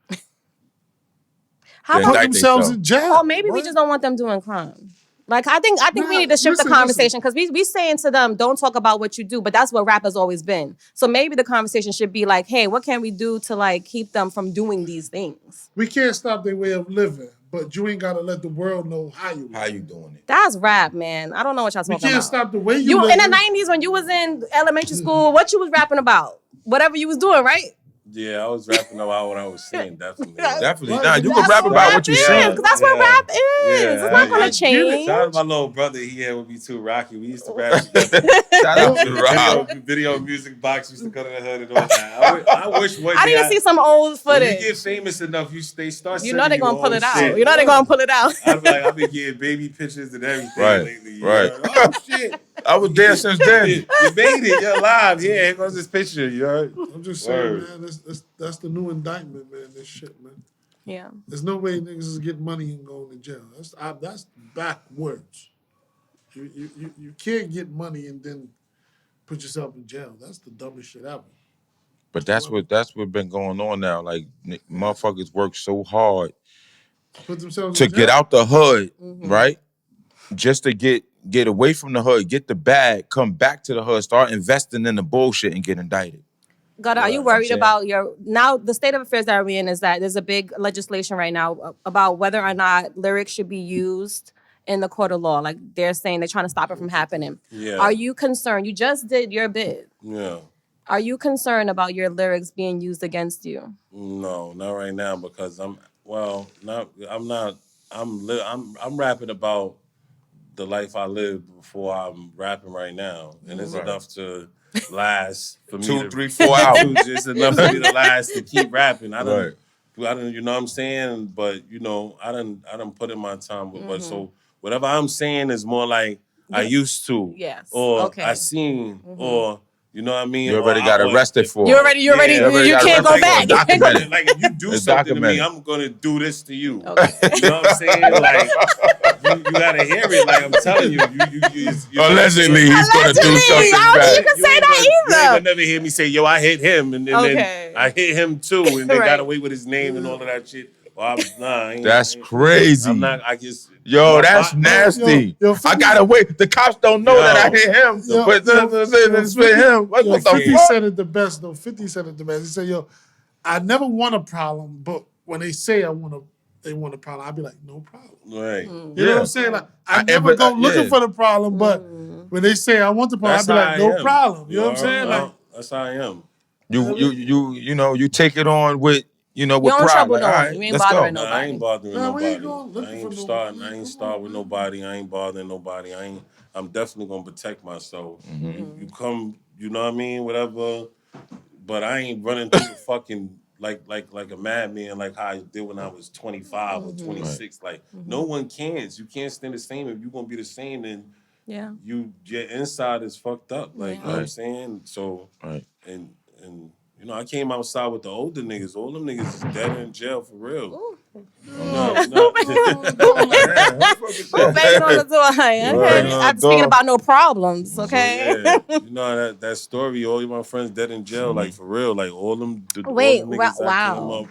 How They about put indict themselves themselves. in jail. Oh, maybe we What? just don't want them doing crime. Like I think we need to shift the listen. conversation because we saying to them, don't talk about what you do, but that's what rap has always been. So maybe the conversation should be like, hey, what can we do to like keep them from doing these things? We can't stop their way of living, but you ain't gotta let the world know how you live. How you doing it? That's rap, man. I don't know what y'all We talking can't about. stop the way You live. in the 90s when you was in elementary school, what you was rapping about? Whatever you was doing, right? Yeah, I was rapping about what I was saying, definitely. Definitely. Right. Nah, you can That's rap what about rap what you is, saying. 'cause that's what Yeah. rap is. Yeah, It's not I gonna get change. Shout out to my little brother. He had with me too, Rocky. We used to rap together. Shout out to Rob. Video music box used to go to the hood and all that. I wish one I day need to see some old when you footage. get famous enough, they start. You know they're gonna pull it out. Shit. You know they're gonna pull it out. I've been getting baby pictures and everything Right, lately. right. Like, oh shit! I was there since then. You made it. You're alive. Yeah, here goes this picture. You heard? I'm just saying, man. That's the new indictment, man. This shit, man. Yeah. There's no way niggas is getting money and going to jail. That's backwards. You can't get money and then put yourself in jail. That's the dumbest shit ever. But that's what been going on now. Like motherfuckers work so hard Put themselves to in jail. get out the hood, right? Just to get away from the hood, get the bag, come back to the hood, start investing in the bullshit and get indicted. God, are you worried about the state of affairs that we're in is that there's a big legislation right now about whether or not lyrics should be used in the court of law. Like they're saying they're trying to stop it from happening. Yeah. Are you concerned? You just did your bid. Yeah. Are you concerned about your lyrics being used against you? No, not right now because I'm rapping about the life I lived before I'm rapping right now. And it's enough to last for me 2, 3, 4 hours. It's enough for me to last to keep rapping. I don't, you know what I'm saying? But, you know, I done put in my time. But so whatever I'm saying is more like I used to. Yes. Or I seen, or, you know what I mean? You already got arrested for it. You can't go back. Like if you do something to me, I'm going to do this to you. Okay. You know what I'm saying? Like, you gotta hear it. Like I'm telling you, allegedly he's gonna do something bad. You can say that either. You'll never hear me say, "Yo, I hit him," and then I hit him too, and they got away with his name and all of that shit. Well, that's crazy. I'm not. I just. Yo, that's nasty. I gotta wait. The cops don't know that I hit him. But it's with him. What the 50 fuck? said it the best, though. 50 said it the best. He said, yo, I never want a problem, but when they say they want a problem, I'll be like, no problem. Right. You know what I'm saying? Like, I never go looking for the problem, but when they say I want the problem, I'll be like, no problem. You know what I'm saying? Like, that's how I am. You know, you take it on with, with pride. Like, all right, you ain't bothering nobody. I ain't bothering nobody. I ain't starting with nobody. I ain't bothering nobody. I'm definitely gonna protect myself. You come, you know what I mean? Whatever. But I ain't running through the fucking like a madman like how I did when I was 25 or 26. Like no one can. You can't stand the same. If you're gonna be the same, then your inside is fucked up. Like you know what I'm saying? So and you know, I came outside with the older niggas. All them niggas is dead in jail for real. Who banged on the door? Okay. I'm speaking about no problems, okay? So, yeah. You know that story, all of my friends dead in jail, like for real. Like all them niggas that came up,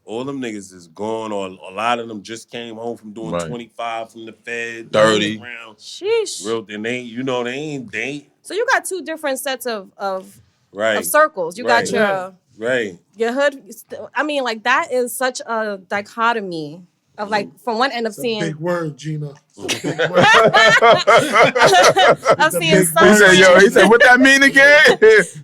all them niggas is gone, or a lot of them just came home from doing 25 from the Fed, 30. Sheesh. Real, and they ain't. So you got two different sets of right. Of circles. You got your your hood. I mean, like that is such a dichotomy of like from one end of seeing. Big word, Gina. Big word. Of seeing he said, what that mean again?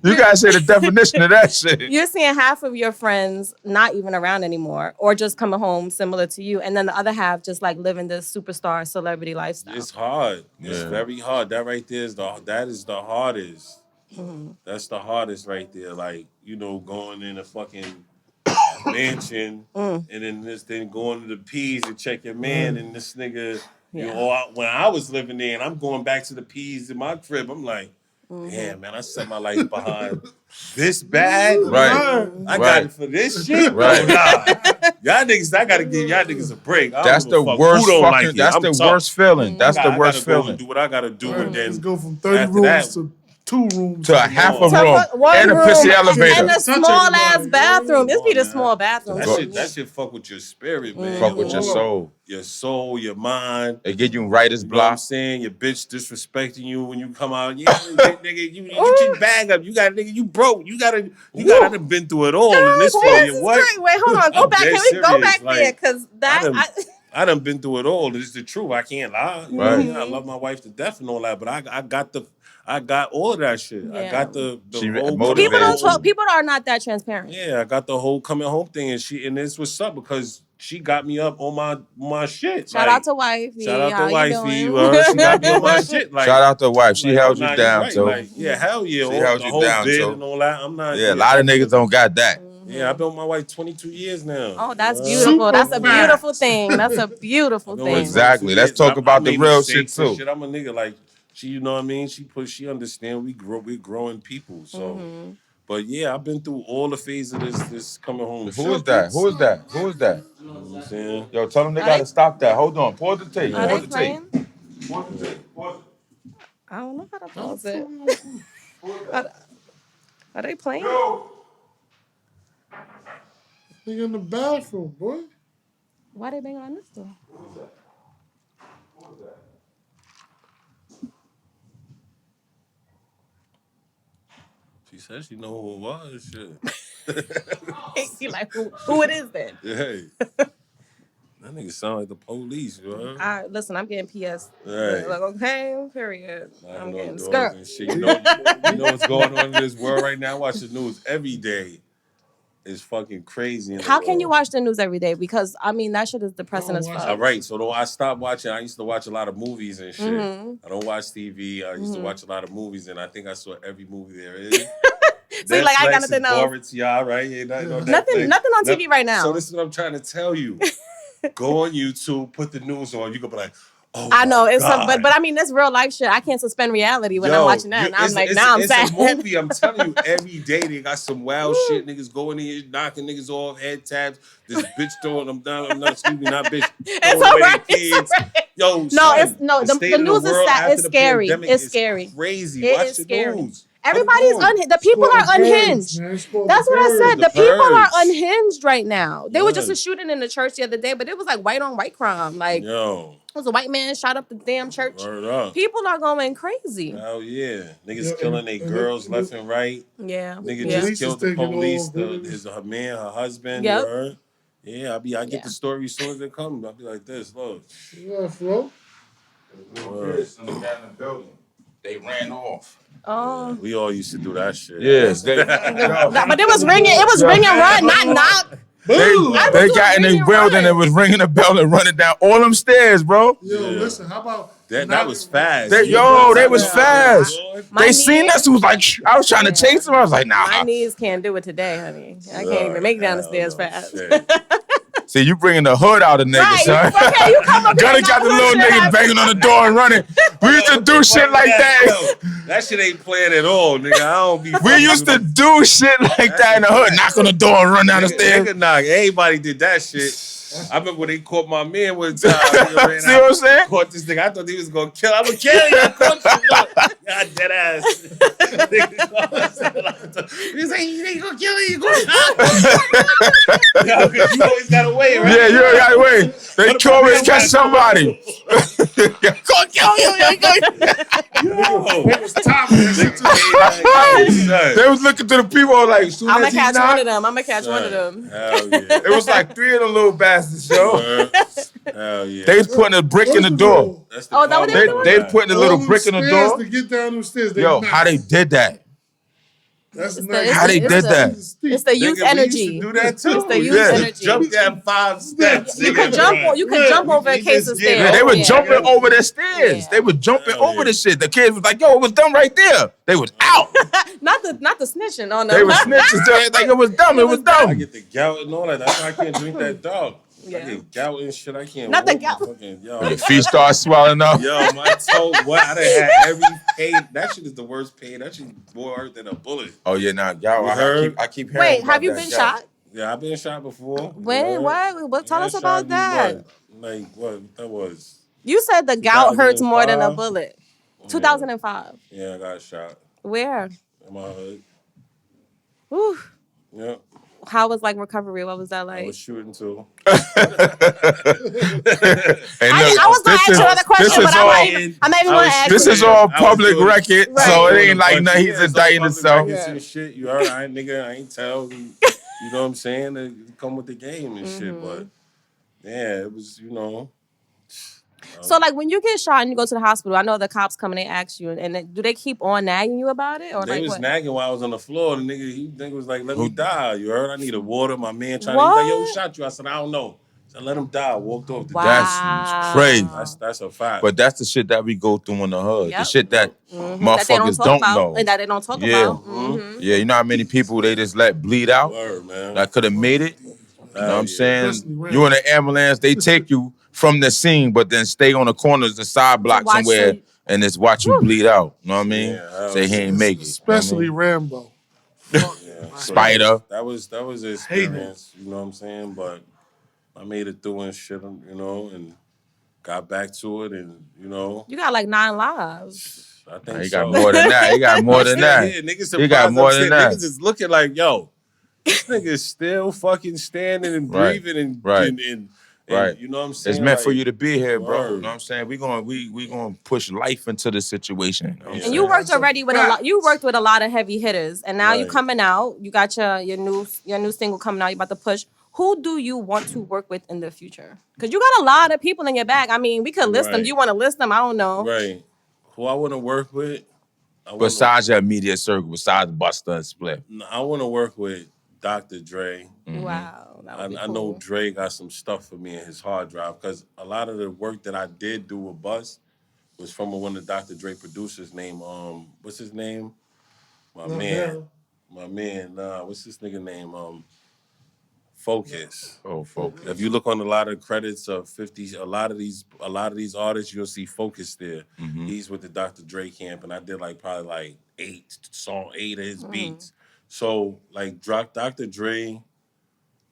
You gotta say the definition of that shit. You're seeing half of your friends not even around anymore, or just coming home similar to you, and then the other half just like living this superstar celebrity lifestyle. It's hard. It's very hard. That right there is the hardest. That's the hardest right there. Like, you know, going in a fucking mansion and then going to the P's to check your man and this nigga, you know, when I was living there and I'm going back to the P's in my crib, I'm like, yeah, man, I set my life behind this bad. Right. I got it for this shit. Right. Oh, nah. Y'all niggas, I gotta give y'all niggas a break. That's the worst fucking, that's the worst feeling. That's the worst feeling. Do what I gotta do and then let's go from 30 rooms to 2 rooms to a half a room and a pissy elevator and a small ass bathroom. This be the small bathroom. That shit fuck with your spirit, man. Fuck with your soul, your mind. They get you writer's block. I'm saying your bitch disrespecting you when you come out. Yeah, nigga, you get your bag up. You got nigga, you broke. You gotta have been through it all in this for you. What? Wait, hold on. Go back. Can we go back there? Because I done been through it all. It's the truth. I can't lie. Right. I love my wife to death and all that, but I got all of that shit. Yeah. I got the whole people don't talk. People are not that transparent. Yeah, I got the whole coming home thing, and this was up because she got me up on my shit. Shout out to wifey. Shout out to wifey. She got me on my shit. Like, shout out to wife. She held you down too. Like, yeah, hell yeah. She held you down too. And all that. I'm not. Yeah, a lot of niggas don't got that. Yeah, I've been with my wife 22 years now. Oh, that's beautiful. That's a beautiful thing. That's a beautiful thing. Exactly. Let's talk about the real shit too. I'm a nigga like. She, you know what I mean? She understand we're growing people. So, but yeah, I've been through all the phases of this coming home. Who is that? Who is that? Who is that? You know what I'm saying? Yo, tell them they gotta stop that. Hold on. Pause the tape. Are Pause they the tape. playing? Pause the tape. Pause I don't know how to pause it. it. Are they playing? Yo. Nigga in the bathroom, boy. Why they banging on this door? She said she know who it was. Shit. He like, who it is then? Hey. That nigga sound like the police, bro. Listen, I'm getting PS. Right. Like, okay, period. I'm getting scared. You know what's going on in this world right now? I watch the news every day. It's fucking crazy. How can you watch the news every day? Because, I mean, that shit is depressing as fuck. All right, so I stopped watching. I used to watch a lot of movies and shit. I don't watch TV. I used to watch a lot of movies, and I think I saw every movie there is. So like, I got nothing else. Right? Ain't nothing on TV right now. So this is what I'm trying to tell you. Go on YouTube, put the news on. You can be like, oh, I know it's God. but I mean, that's real life shit. I can't suspend reality when I'm watching that. And I'm like, now I'm sad. It's a movie. I'm telling you, every day they got some wild shit. Niggas going in here, knocking niggas off, head tabs. This bitch throwing them down. I'm not, excuse me, not bitch. It's all right. It's all right. Yo, no, son, it's no. The news is sad. It's scary. It's scary. Crazy. It Watch is the scary. news. Everybody's unhinged. The people are unhinged. That's what I said. The people are unhinged right now. There was just a shooting in the church the other day, but it was like white on white crime. Like, it was a white man shot up the damn church. Word up. People are going crazy. Hell yeah. Niggas killing their girls left and right. Yeah. Nigga just killed the police, her man, her husband. Yep. Her. Yeah, I get the story as soon as they come. I'll be like this, look. Yeah, Flo. In the building. They ran off. Oh. We all used to do that shit. Yes. But it was ringing. It was ringing, run, not knock. They got in the building and was ringing the bell and running down all them stairs, bro. Yo, listen, how about that was fast. They was fast. They seen us. It was like, I was trying to chase them. I was like, nah. My knees can't do it today, honey. I can't even make it down the stairs fast. See, you bringing the hood out of niggas, right, son. Okay, you come up Gunna got the little niggas banging on the door and running. We used to do shit like that. That shit ain't playing at all, nigga. I don't be. We used to do shit like that in the hood. Knock on the door and run down the stairs. Nigga, knock. Everybody did that shit. I remember when they caught my man one time. See what I'm saying? Caught this nigga. I thought he was gonna kill. I'm gonna kill you. I caught you. Look. God, dead ass. He's like, you ain't gonna kill me. You gonna Yo, you always got away, right? Yeah, you got away. They always catch somebody. Gonna kill you. It was time for that They was looking to the people like, I'm gonna catch one of them. I'm gonna catch one of them. Hell yeah. It was like 3 of them little bastards, yo. Hell yeah. They was putting a brick in the door. That's Oh, that what they doing? They was putting a little brick in the door. To get down them stairs. Yo, how they did that? That's nice. How they did that? It's the youth energy. Do that too. It's the youth energy. Jump down 5 steps. You can jump. You can jump over a case of stairs. Yeah, they were jumping over the stairs. Yeah. They were jumping over the shit. The kids was like, "Yo, it was done right there." They was out. Not the snitching on them. They were snitches. Like it was dumb. It was dumb. I get the gout and all that. That's why I can't drink that dog. Yeah. I get gout and shit. I can't. Not the gout. Your feet start swelling up. Yo, my toe. What? I done had every pain. That shit is the worst pain. That shit is more hurt than a bullet. Oh yeah, nah, y'all. I keep hearing. Wait, about have you that, been y'all. shot? Yeah, I've been shot before. When? What? Tell us about that. What that was? You said the gout hurts more than a bullet. 2005. Yeah, I got shot. Where? In my hood. Whew. Yeah. How was like recovery? What was that I like? was shooting too. Hey, look, I was gonna ask you another question, but I'm not even gonna ask. This is all public record, Right. so it ain't like nothing. He's indicting himself. Shit, you heard? I ain't tell. You know what I'm saying? They come with the game and shit, but yeah, it was, So like when you get shot and you go to the hospital, I know the cops come and they ask you, and do they keep on nagging you about it, or they like was what? nagging while I was on the floor. The nigga was like, "Let me die." You heard? I need a water. My man trying What? to. He's like, "Yo, who shot you?" I said, "I don't know." So I let him die. Walked off the That's crazy. That's a fact. But that's the shit that we go through in the hood. Yep. The shit that That motherfuckers they don't talk don't about, know. and that they don't talk Yeah. about. Mm-hmm. Yeah, you know how many people they just let bleed out? Word, man. That could have made it. You know what I'm saying? Especially You in an ambulance, they take you from the scene, but then stay on the corners, the side block Watch somewhere, and it's watch you bleed out. You know what I mean? Yeah, Say he ain't make it. Especially you know what I mean? Rambo. Fuck. Yeah, so Spider. that was an experience. You know what I'm saying? But I made it through and shit. You know, and got back to it, and you know. You got like 9 lives. I think He so. got more than that. He got more than that. Here. Niggas He got surprised more upset. than that. Niggas is looking like, yo, this nigga is still fucking standing and Right. breathing and Right. and Right. you know what I'm saying? It's meant like, for you to be here, bro. word. You know what I'm saying? We gonna push life into the situation. You know what I'm And saying? you worked already with a lot. You worked with a lot of heavy hitters, and now you Right. coming out. You got your new single coming out. You about to push. Who do you want to work with in the future? Because you got a lot of people in your bag. I mean, we could list them. Right. Do you want to list them? I don't know. Right. Who I want to work with? Besides your immediate circle, besides Busta and Split. I want to work with Dr. Dre. Wow, that would be I cool. know Dre got some stuff for me in his hard drive because a lot of the work that I did do with Bus was from one of Dr. Dre producers named what's his name? My man. What's this nigga name? Focus. Oh, Focus. If you look on a lot of credits of 50, a lot of these artists, you'll see Focus there. He's with the Dr. Dre camp, and I did probably 8 of his beats. So Dr. Dre,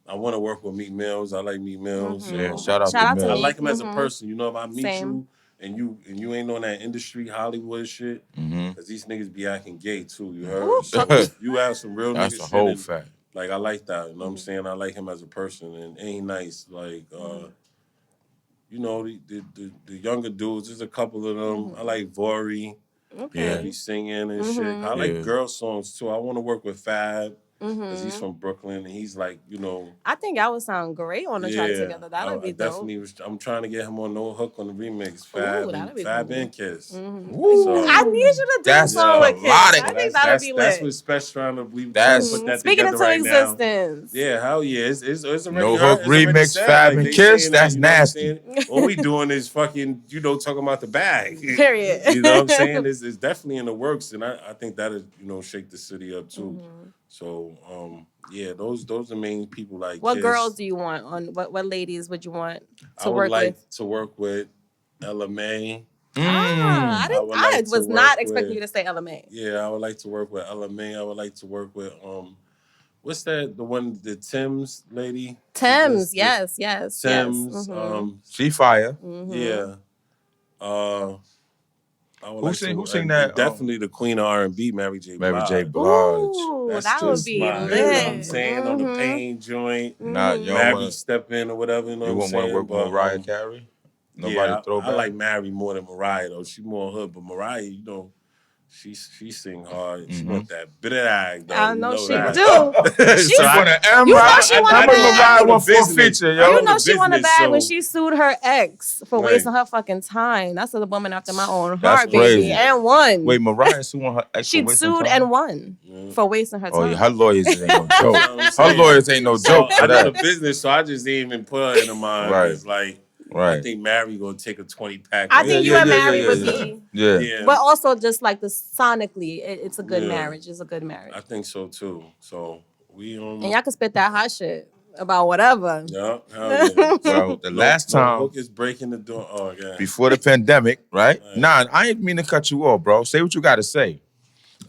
I want to work with Meek Mills. I like Meek Mills. Yeah, shout out to to Mills. I Meek. like him as a person. You know, if I meet Same. you and you ain't on that industry Hollywood shit, because these niggas be acting gay too. You heard? Ooh, So you have some real That's nigga a shit. whole and, fact. I like that. You know what I'm saying? I like him as a person, and ain't nice. You know, the younger dudes. There's a couple of them. I like Vori. Okay. Be singing and shit. I like girl songs too. I want to work with Fab because he's from Brooklyn and he's I think y'all would sound great on the track together. That would be dope. I'm trying to get him on No Hook on the remix. that'd be Fab cool. and Kiss. I need you to do a That's song a with Kids. lot of- I think that'd be lit. That's what Special trying to put that Speaking together into right now. existence. Yeah, hell yeah. It's already No heard, Hook it's already remix, said, Fab and they Kiss, saying that's you know what I'm nasty. saying? All we doing is fucking, talking about the bag. Period. You know what I'm saying? It's definitely in the works, and I think that'll, shake the city up too. So, yeah, those are main people like What Kiss. girls do you want on? What ladies would you want to I would work like with? to work with Ella May. I was not expecting you to say LMA. Yeah, I would like to work with Ella May. I would like to work with what's that? The one, the Tim's lady. Tim's, yes. Tim's. She fire. Yeah. I would Who sing that? Definitely the queen of R&B, Mary J. Blige. Mary J. Blige. Ooh, That's that would just be my, lit. you know what I'm saying? On the pain joint. Nah, you don't Mary wanna, step in or whatever, you know you what I'm wouldn't want to saying? work with Mariah Carey? Nobody Yeah, throwback? I like Mary more than Mariah though. She more hood, but Mariah, she sing hard. She want that bitter ag though. I know she that. do. She want an M. You know she want a bag. Mariah want for a feature, yo. You know she won a business, bag when so- she sued her ex for Right. wasting her fucking time. That's a woman after my own That's heart, crazy. baby, and won. Wait, Mariah suing her ex for She wasting sued time? and won for wasting her time. Oh yeah, her lawyers ain't no You know joke. what I'm Her saying? lawyers ain't no joke I for know the that. business, so I just didn't even put her in the mind. Right. It's like I Right. think Mary gonna take a 20-pack. I think you and Mary would yeah. be, Yeah. but also just like the sonically, it's a good Yeah. marriage. It's a good marriage, I think so too. So we and y'all can spit that hot shit about whatever. yeah, hell yeah. Well, the last time Hook is breaking the door. Oh yeah. before the pandemic, right? Nah, I ain't mean to cut you off, bro. Say what you got to say.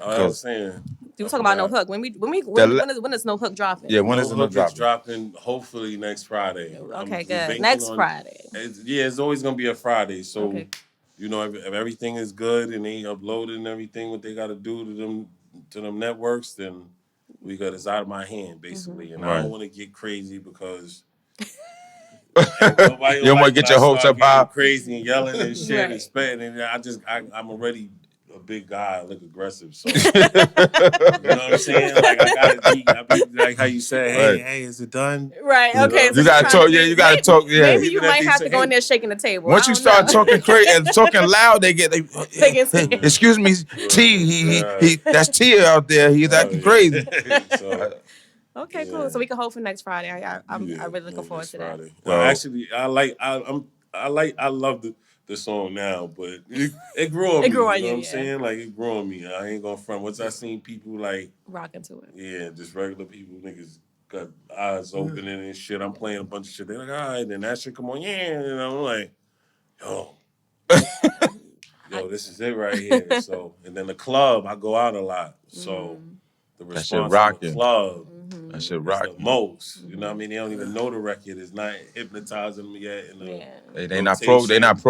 I was saying. You talking about No Hook? When is No Hook dropping? Yeah, when No is the Hook drop? is dropping hopefully next Friday. Okay, good. Next Friday. It's always gonna be a Friday. So Okay. if everything is good and they uploaded and everything what they gotta do to them networks, then it's out of my hand basically. And I don't wanna get crazy because nobody You don't want to get your hopes up high. crazy and yelling and shit Right. and spitting, and I'm already a big guy. I look aggressive, so you know what I'm saying. Like I be like how you say, hey, is it done? Right. Okay. You gotta talk. Yeah, you gotta talk. Yeah. Maybe you Even might if they have to say, go in hey, there shaking the table. Once you start talking crazy and talking loud, they get. get scared. Excuse me, T. He. That's T out there. He's acting crazy. So, Okay, cool. So we can hope for next Friday. I'm really looking forward to that. Well, actually, I love the song now, but it grew on me. It grew on you know you, what I'm yeah. saying? Like it grew on me. I ain't gonna front. Once I seen people like Rocking to it. yeah, just regular people, niggas got eyes opening and shit. I'm playing a bunch of shit. They're like, all right, then that shit come on, yeah. And I'm like, yo, yo, this is it right here. So, and then the club, I go out a lot. So the That shit response from the rocking. club That shit is the rocking. most. You know what I mean? They don't even know the record. It's not hypnotizing them yet. They not programmed. They're not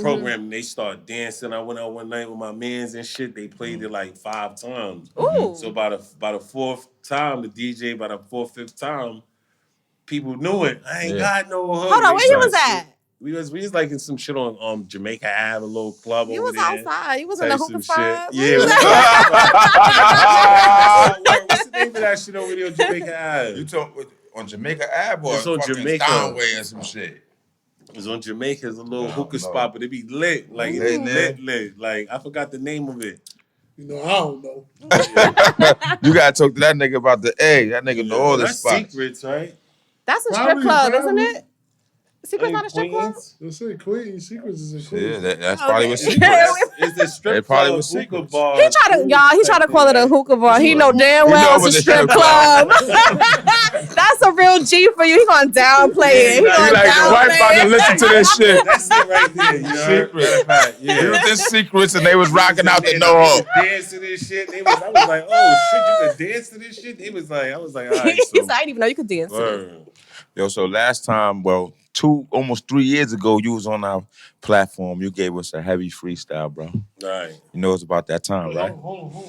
programmed. They start dancing. I went out one night with my mans and shit. They played it like 5 times. So by the fourth time, the DJ, by the fourth, fifth time, people knew it. I ain't got no hook. Hold on, where you was at? We was like in some shit on Jamaica Ave, a little club You over was there. outside. You was in the hookah spot. Yeah. What's the name of that shit over there on Jamaica Ave? You talk on Jamaica Ave or It's on Jamaica. Steinway and some shit? It's on Jamaica. It's a little hookah spot, but it be lit. Like lit. Like I forgot the name of it. You know, I don't know. You gotta talk to that nigga about the egg. That nigga know all the spots. That's secrets, right? That's a strip club, isn't it? Secret's not a strip club? They say Queen. Secrets is a Queen. Yeah, that's probably what Secrets. It's the strip club hookah bar. He tried to call it a hookah bar. He know damn well it's a strip club. That's a real G for you. He gonna downplay it. He like the wife about to listen to this shit. That's it right there. You know? Yeah. He was in Secrets and they was rocking out the no-ho. Dance to this shit. I was like, oh shit, you can dance to this shit? I was like, all right. He said, I didn't even know you could dance to this. Yo, so last time, almost 3 years ago, you was on our platform. You gave us a heavy freestyle, bro. Right. You know it's about that time, right? Hold on.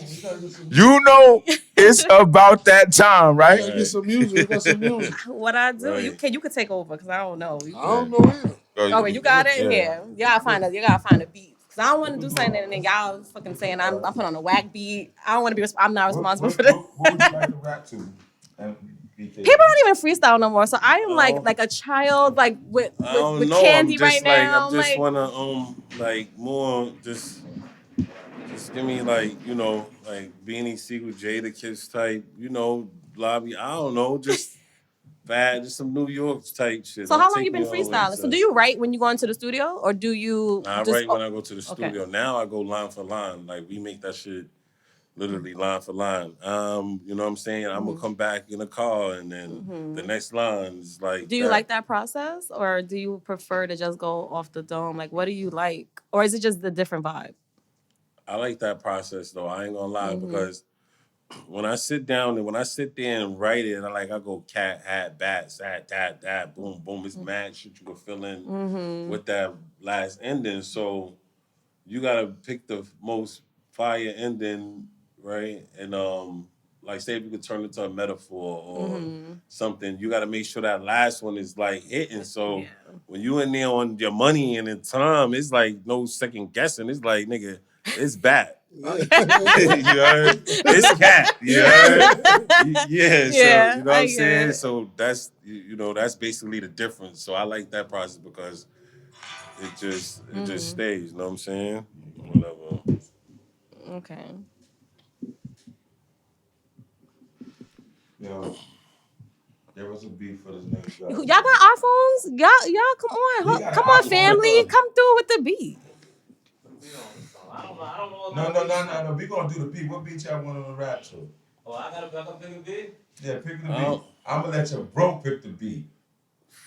You know it's about that time, right? Get some music. We got some music. What I do? Right. You could take over because I don't know. I don't know either. Okay, you got it. Yeah, you gotta find a beat. Cause I don't want to do something and then y'all fucking saying I'm putting on a whack beat. I don't want to be. I'm not responsible for this. What would you like to rap to? People don't even freestyle no more. So I am like a child, like with candy right now. I just wanna like more just give me like like Beanie Siegel, Jada Kiss type, lobby. I don't know, just bad, just some New York type shit. So how long you been freestyling? So do you write when you go into the studio, or do you? I write when I go to the studio. Now I go line for line. Like we make that shit. Literally line for line. You know what I'm saying? I'm gonna come back in a car and then the next line is like. Do you like that process, or do you prefer to just go off the dome? Like, what do you like, or is it just the different vibe? I like that process though. I ain't gonna lie because when I sit down and when I sit there and write it, I go cat, hat, bat, sat, that, boom, boom. It's mad shit you can fill in with that last ending. So you gotta pick the most fire ending. Right, and like say if you could turn it to a metaphor or something, you got to make sure that last one is like hitting. So when you in there on your money and in time, it's like no second guessing. It's like nigga, it's bat. You heard? It's cat. You heard? Yeah. So you know what I'm saying. So that's that's basically the difference. So I like that process because it just stays. You know what I'm saying? Whatever. Okay. Yo, there was a beat for this nigga. Y'all got iPhones? Y'all come on. Come on, family. Come through with the beat. No. We gonna do the beat. What beat y'all want on the rap to? Oh, I gotta pick a beat? Yeah, pick the beat. I'm gonna let your bro pick the beat.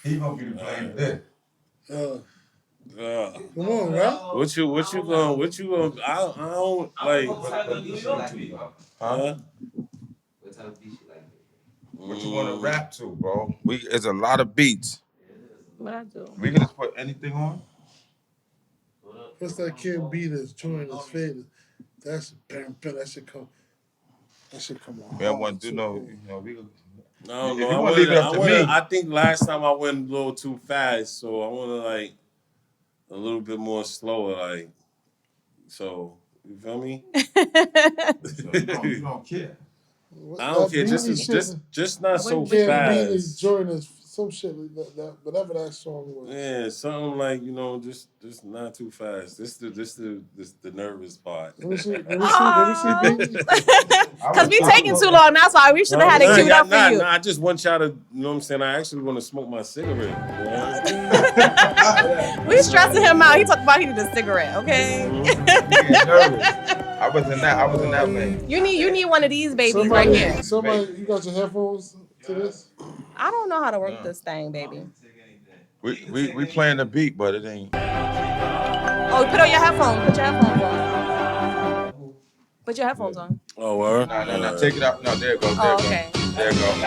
He gonna be the blame for this. Come on, right? What you going? I don't like. What beat you like? Huh? What type of beat you like? What you want to rap to, bro? It's a lot of beats. What I do? We can just put anything on. What's that kid beat that's joining his faded? That's that should come. That should come on. We don't want to do no. We. No, if you want to leave it up to me. I think last time I went a little too fast, so I want to like a little bit more slower, like. So you feel me? So you don't care. I don't care. Just not so fast. Join us, some shit like that, whatever that song was. Yeah, something like just not too fast. This the nervous part. Let me see. Because we taking too long. That's why we should have had it queued up for you. I just want y'all to, you know what I'm saying? I actually want to smoke my cigarette. We stressing him out. He talked about he needed a cigarette. Okay. I was in that lane. You need one of these babies right here. Somebody, you got your headphones to this? I don't know how to work this thing, baby. We playing the beat, but it ain't. Oh, put on your headphones. Put your headphones on. Put your headphones on. Oh, word? Nah, take it out. No, there it goes. Oh, okay. There it goes.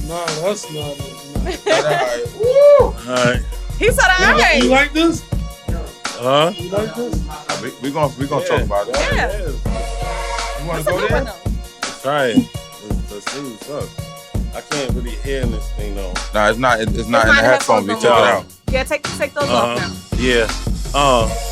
Nah, that's not it. Woo! All right. He said, all right. You like this? Huh? You like this? We gonna talk about it. Yeah. You wanna It's a go good there? one, though. Try it. Let's see what's up. I can't really hear in this thing, though. Nah, it's not in the headphones. We took it out. Yeah, take those off now. Yeah.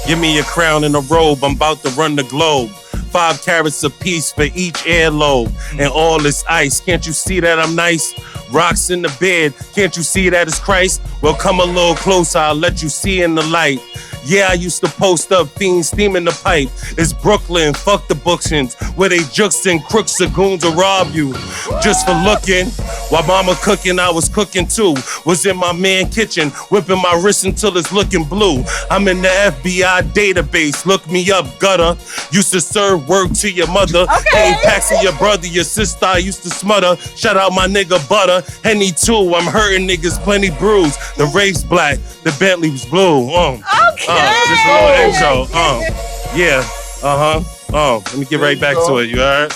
Give me a crown and a robe. I'm about to run the globe. 5 carats apiece for each earlobe. And all this ice. Can't you see that I'm nice? Rocks in the bed. Can't you see that it's Christ? Well, come a little closer. I'll let you see in the light. Yeah, I used to post up fiends steaming the pipe. It's Brooklyn, fuck the Bookshins, where they jooks and crooks or goons will rob you. Just for looking, while mama cooking, I was cooking too. Was in my man kitchen, whipping my wrist until it's looking blue. I'm in the FBI database, look me up, gutter. Used to serve work to your mother. Okay. 8 packs of your brother, your sister, I used to smother. Shout out my nigga Butter, Henny too, I'm hurting niggas, plenty bruised. The race black, the Bentley was blue. Just a little intro. Yeah. Let me get right back to it. You heard?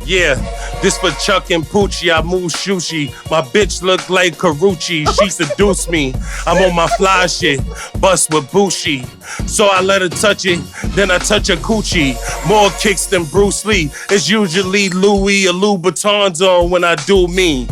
Yeah. This for Chuck and Poochie, I move shoochie. My bitch look like Karuchi, she seduced me. I'm on my fly shit, bust with Bushi. So I let her touch it, then I touch her coochie. More kicks than Bruce Lee. It's usually Louis or Louboutins on when I do me.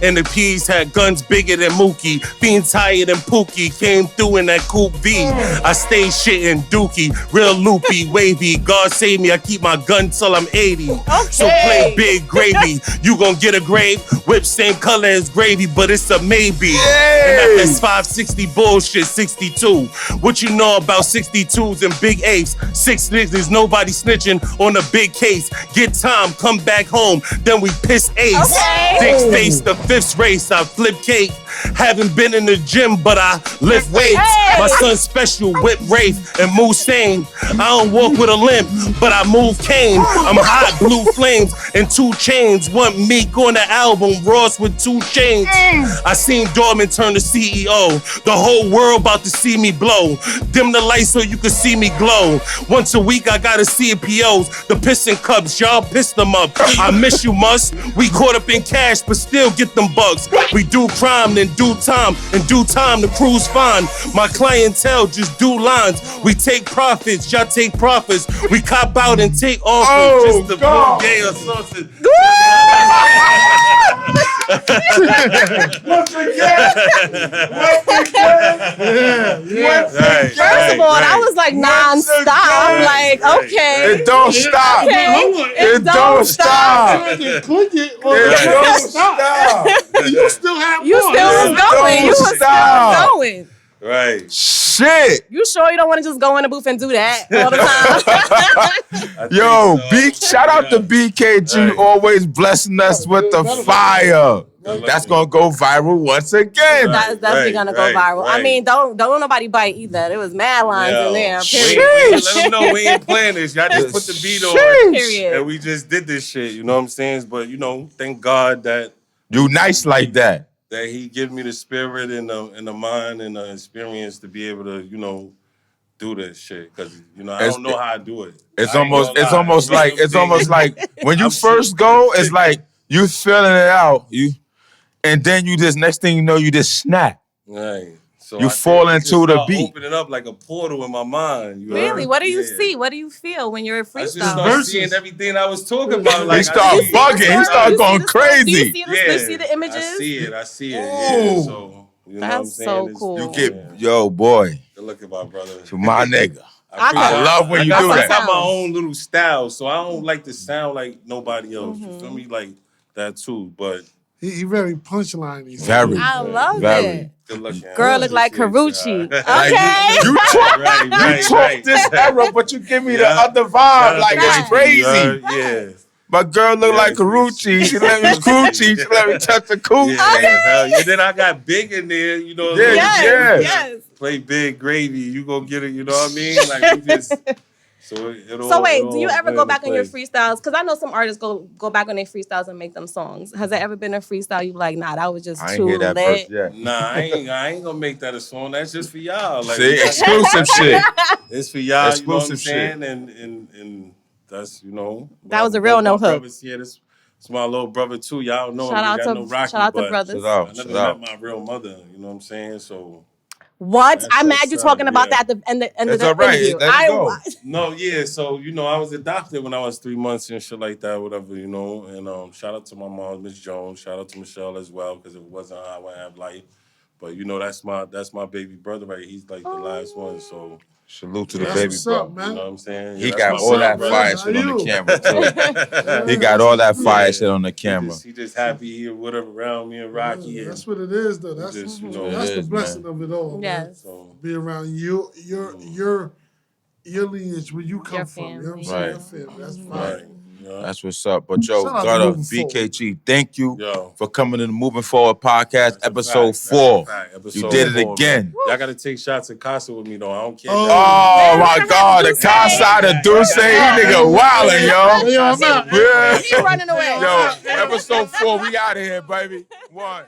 And the P's had guns bigger than Mookie. Fiends higher than Pookie. Came through in that Coupe V. I stay shitting Dookie. Real loopy, wavy. God save me, I keep my gun till I'm 80. Okay. So play big gravy. You gon' get a grave. Whip same color as gravy, but it's a maybe. And that's 560 bullshit, 62. What you know about 62s and big apes? 6 niggas, nobody snitching on a big case. Get time, come back home, then we piss ace. Okay. Dick's face, the 5th race, I flip cake. Haven't been in the gym, but I lift weights. Hey. My son's special, whip Wraith and move sane. I don't walk with a limp, but I move cane. I'm hot, blue flames and 2 chains. Want Meek on the album, Ross with 2 chains. I seen Dorman turn to CEO. The whole world about to see me blow. Dim the lights so you can see me glow. Once a week I gotta see POs. The pissin' cups, y'all pissed them up. I miss you, Mus. We caught up in cash, but still get them bugs. We do crime, then do time. In due time, the crew's fine. My clientele just do lines. We take profits, y'all take profits. We cop out and take offers. Just the blue gay or something. First of all, that was like non-stop. I'm like, okay. It don't stop. Okay. It don't stop. Click it or It don't stop. you still have You more. still was going. You was stop. still going. Right. Shit. You sure you don't want to just go in the booth and do that all the time? Yo, shout out to BKG, always blessing us with the fire. That's gonna go viral once again. That's definitely gonna go viral. I mean, don't nobody bite either. There was mad lines in there. Let them know we ain't playing this. Y'all just put the beat on. Period. And we just did this shit. You know what I'm saying? But thank God that You nice like that. He give me the spirit and the mind and the experience to be able to, do this shit. Cause I don't know how I do it. It's almost like when you first go, it's like you feeling it out. And then you just next thing you know, you just snap. Right. So You fall into the beat. Opening up like a portal in my mind. Really? What do you see? What do you feel when you're a I just freestyle? start seeing everything I was talking about. Like, He start bugging. He start going crazy. Do you see the images? I see it. Yeah. So you know what I'm That's saying? so cool. You get yo boy, Good looking, my brother. my nigga. I I love when you do I that. got my own little style, so I don't like to sound like nobody else. You feel me? Like that too. But He very punchline-y. Very. I love Very. it. good looking. Girl look like Karuchi. Like, Okay. you talk Right. this era, but you give me the other vibe. Like it's crazy. Yeah. My girl look like Karuchi. She let me coochie. She let me touch the coochie. And then I got big in there, Yes. play big gravy. You gonna get it, you know what I mean? Like we just So So wait, do you ever play go into back on your place. freestyles? Because I know some artists go back on their freestyles and make them songs. Has there ever been a freestyle you like, nah, that was just I ain't too hear that verse lit? yet. Nah, I ain't gonna make that a song. That's just for y'all. Like, See, exclusive shit. it's for y'all. You know what I'm Exclusive shit. saying? And that's That was a real no hook. brothers here. This my little brother too. Y'all know Shout him. We out got to no Rocky, shout out to but brothers. Shout out. I never Shout out. met my real mother. You know what I'm saying? So What? That's I'm that mad you side, talking about yeah. that at the end of It's the all right. interview. Let it go. no, yeah. So I was adopted when I was 3 months and shit like that, whatever. And shout out to my mom, Miss Jones. Shout out to Michelle as well, because if it wasn't her, I wouldn't have life. But that's my baby brother, right? He's like the last one. So Salute to the yeah, That's baby, what's bro. up, man. you know what I'm saying? He Yeah, that's got my all big that brother. fire shit on the You. camera too. He Yeah, got all that that's fire Yeah. shit on the camera. He just happy here, whatever, around me and Rocky. Yeah, And that's what it is, though. That's just, that's It the is, blessing man. of it all, man. Yes. So Be around your lineage where you come Your from. You know what I'm family. saying? Right. Your family. That's fine. right, yeah. That's what's up. But yo, Shout out to Gutter, Moving Forward. BKG, thank you Yo. for coming to the Moving Forward podcast, That's a episode fact. 4. That's a fact. You Episode did it 4, again. man. Y'all gotta take shots at Casa with me though. I don't care. Oh. Oh Man, my we're gonna God, the have Duce. Casa, the Duce, he nigga wildin', yo. Yo, I'm out. Yeah. He running away. Yo, episode 4, we out of here, baby. 1.